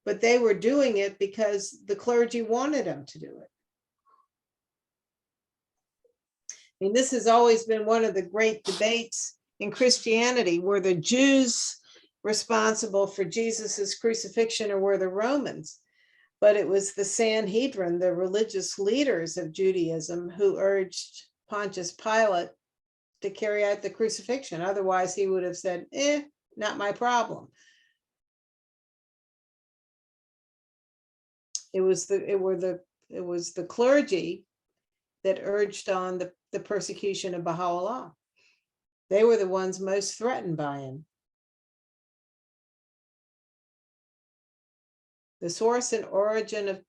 but they were doing it because the clergy wanted them to do it. mean, this has always been one of the great debates in Christianity. Were the Jews responsible for Jesus's crucifixion, or were the Romans? But it was the Sanhedrin, the religious leaders of Judaism, who urged Pontius Pilate to carry out the crucifixion. Otherwise, he would have said, not my problem. It was the clergy that urged on the persecution of Baha'u'llah. They were the ones most threatened by him. The source and origin of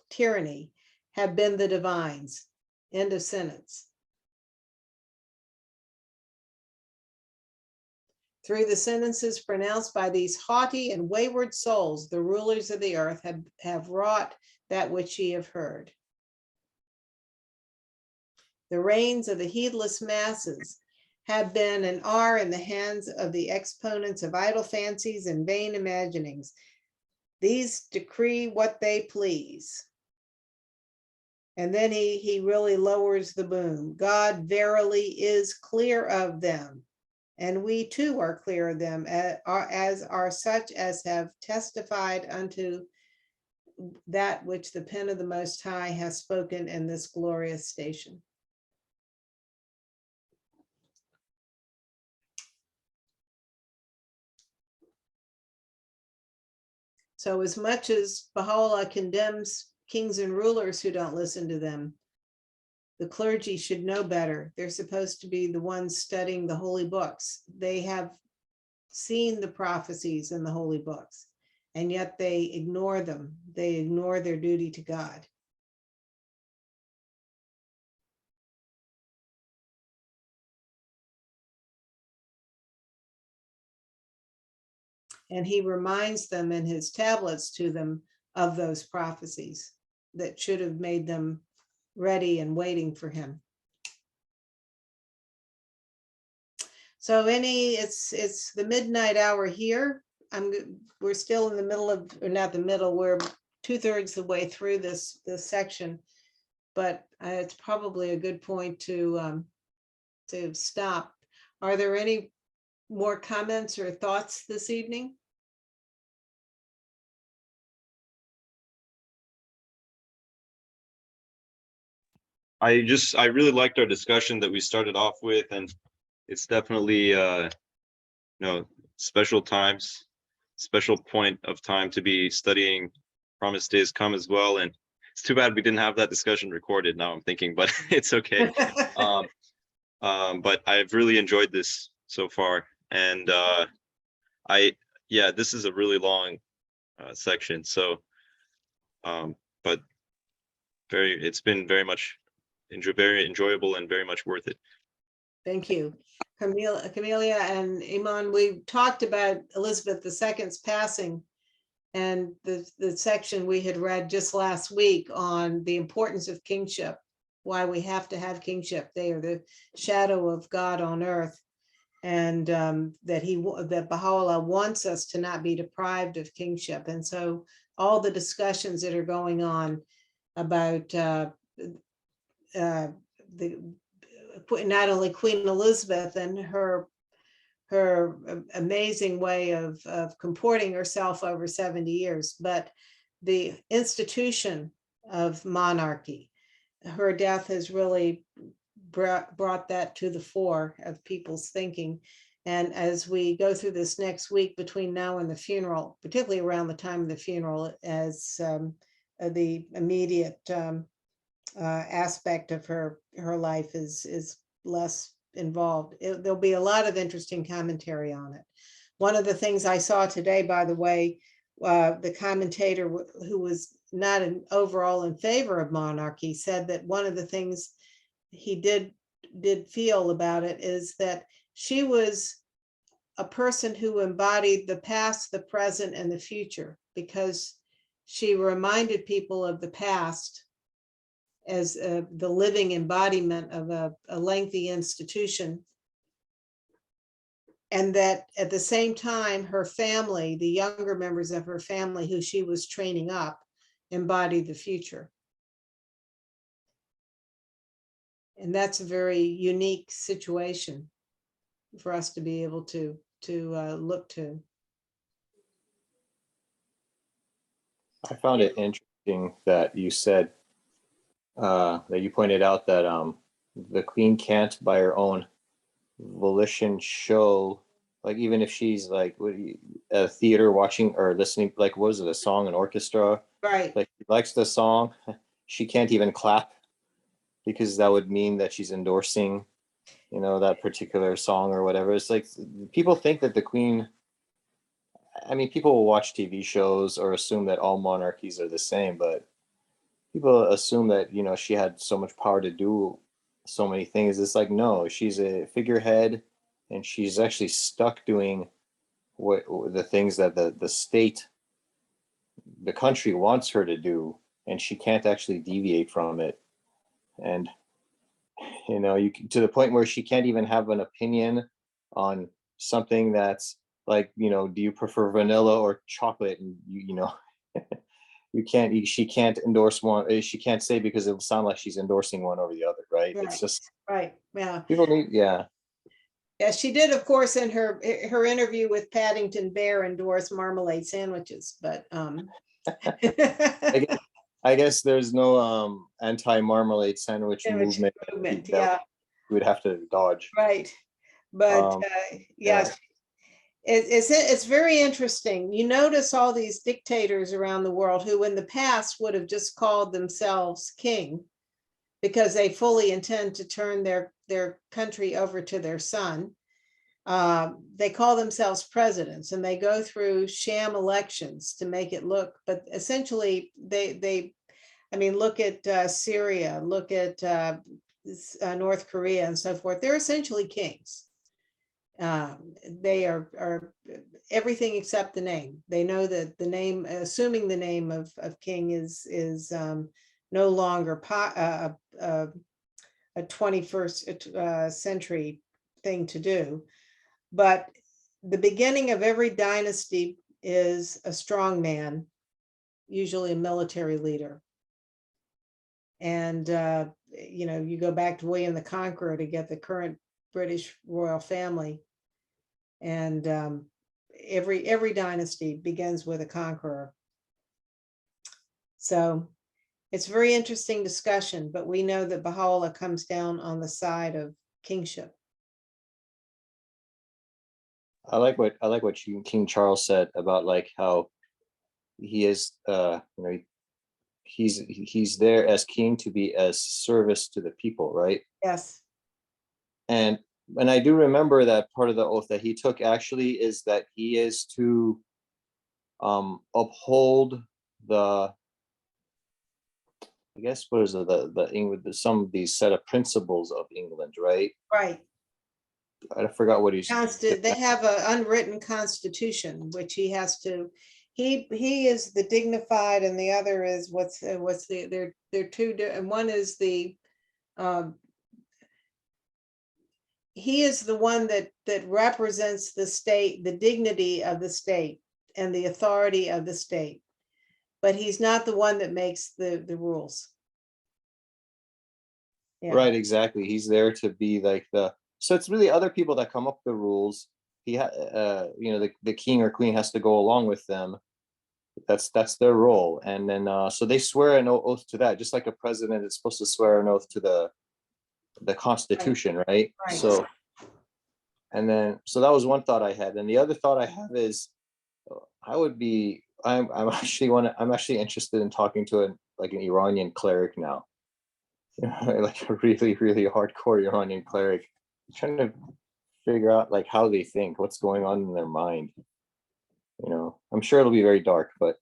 tyranny have been the divines. End of sentence. Through the sentences pronounced by these haughty and wayward souls, the rulers of the earth have wrought that which ye have heard. The reins of the heedless masses have been and are in the hands of the exponents of idle fancies and vain imaginings. These decree what they please. And then he really lowers the boom. God verily is clear of them. And we too are clear of them, as are such as have testified unto that which the pen of the Most High has spoken in this glorious station. So as much as Baha'u'llah condemns kings and rulers who don't listen to them, the clergy should know better. They're supposed to be the ones studying the holy books. They have seen the prophecies in the holy books, and yet they ignore them. They ignore their duty to God. And he reminds them in his tablets to them of those prophecies that should have made them ready and waiting for him. So it's the midnight hour here. We're still in the middle of, or not the middle, we're 2/3 the way through this section, but it's probably a good point to stop. Are there any more comments or thoughts this evening? I really liked our discussion that we started off with, and it's definitely special times, special point of time to be studying Promised Days Come as well. And it's too bad we didn't have that discussion recorded, now I'm thinking, but it's okay. But I've really enjoyed this so far, and this is a really long section, so but it's been very enjoyable and very much worth it. Thank you. Camelia and Iman, we talked about Elizabeth II's passing and the section we had read just last week on the importance of kingship, why we have to have kingship. They are the shadow of God on earth, and that Baha'u'llah wants us to not be deprived of kingship. And so all the discussions that are going on about not only Queen Elizabeth and her amazing way of comporting herself over 70 years, but the institution of monarchy. Her death has really brought that to the fore of people's thinking. And as we go through this next week between now and the funeral, particularly around the time of the funeral, as the immediate aspect of her life is less involved, there'll be a lot of interesting commentary on it. One of the things I saw today, by the way, the commentator who was not overall in favor of monarchy said that one of the things he did feel about it is that she was a person who embodied the past, the present, and the future, because she reminded people of the past as the living embodiment of a lengthy institution. And that at the same time, her family, the younger members of her family who she was training up, embodied the future. And that's a very unique situation for us to be able to look to. I found it interesting that you said that you pointed out that the queen can't by her own volition show, like even if she's like a theater watching or listening, like what was it, a song, an orchestra, Right, like she likes the song, she can't even clap because that would mean that she's endorsing, you know, that particular song or whatever. It's like people think that the queen, I mean, people will watch TV shows or assume that all monarchies are the same, but people assume that, you know, she had so much power to do so many things. It's like, no, she's a figurehead and she's actually stuck doing what the things that the state, the country wants her to do, and she can't actually deviate from it. And you know, you to the point where she can't even have an opinion on something that's like, you know, do you prefer vanilla or chocolate? And you know, you can't, she can't endorse one, she can't say because it'll sound like she's endorsing one over the other, right? It's right, just right, yeah. people need, yeah. Yeah, she did, of course, in her interview with Paddington Bear endorse marmalade sandwiches, but I guess, I guess there's no anti-marmalade sandwich sandwich movement movement, that yeah, we would have to dodge. right. But Um, yes, it's very interesting. You notice all these dictators around the world who in the past would have just called themselves king because they fully intend to turn their country over to their son. They call themselves presidents and they go through sham elections to make it look, but essentially I mean, look at Syria, look at North Korea and so forth. They're essentially kings. They are everything except the name. They know that the name, assuming the name of king is no longer a 21st century thing to do. But the beginning of every dynasty is a strong man, usually a military leader. And you know, you go back to William the Conqueror to get the current British royal family. And every dynasty begins with a conqueror. So it's very interesting discussion, but we know that Baha'u'llah comes down on the side of kingship. I like what King Charles said about like how he is, you know, he's there as king to be as service to the people, right? Yes. And I do remember that part of the oath that he took actually is that he is to uphold the, I guess what is it, the England, some of these set of principles of England, right? Right. I forgot what he's. They have an unwritten constitution, which he has to. He is the dignified, and the other is what's the they're two, and one is the. He is the one that represents the state, the dignity of the state, and the authority of the state, but he's not the one that makes the rules. Yeah. Right, exactly. He's there to be like the, so it's really other people that come up with the rules. He you know, the king or queen has to go along with them. That's their role. And then so they swear an oath to that, just like a president is supposed to swear an oath to the Constitution, right? Right. So, and then so that was one thought I had. And the other thought I have is I'm actually interested in talking to an Iranian cleric now. Like a really, really hardcore Iranian cleric, trying to figure out like how they think, what's going on in their mind. You know, I'm sure it'll be very dark, but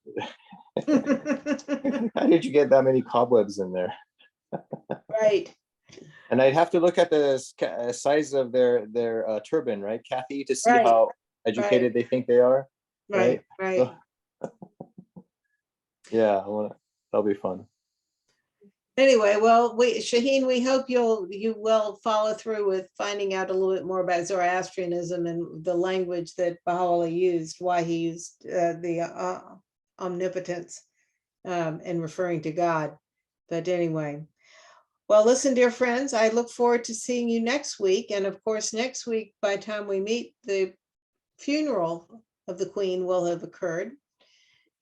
how did you get that many cobwebs in there? Right. And I'd have to look at the size of their turban, right, Kathy, to see Right. how educated they think they are. Right. Right. So, yeah, that'll be fun. Anyway, well, Shaheen, we hope you will follow through with finding out a little bit more about Zoroastrianism and the language that Baha'u'llah used, why he used the omnipotence in referring to God. But anyway, Well, listen, dear friends, I look forward to seeing you next week. And of course, next week, by the time we meet, the funeral of the Queen will have occurred.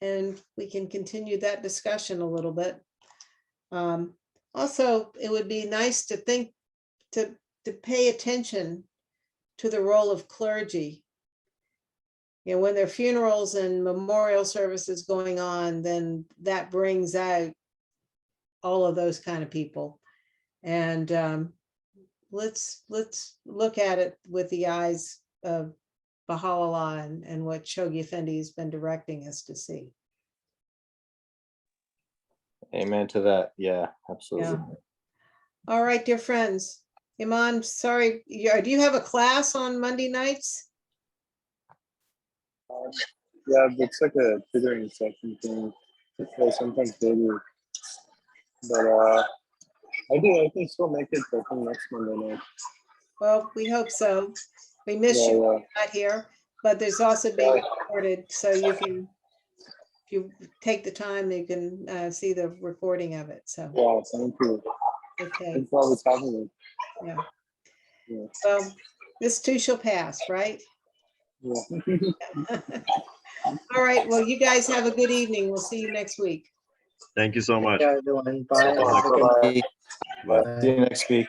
And we can continue that discussion a little bit. Also, it would be nice to think, to pay attention to the role of clergy. You know, when there are funerals and memorial services going on, then that brings out all of those kind of people. And let's look at it with the eyes of Baha'u'llah and what Shoghi Effendi has been directing us to see. Amen to that. Yeah, absolutely. Yeah. All right, dear friends. Iman, sorry, do you have a class on Monday nights? Yeah, it's like a tutoring session thing. So sometimes daily. But I can still make it, I think, next Monday night. Well, we hope so. We miss Yeah, you yeah. not here, but there's also being recorded, so you can, if you take the time, you can see the recording of it. So, Yeah, thank you. okay, Thanks for always having me. yeah. Yeah. Well, this too shall pass, right? Yeah. All right. Well, you guys have a good evening. We'll see you next week. Thank you so much. Yeah, everyone. Bye. Have a good Bye-bye. night. Bye. Bye. See you next week.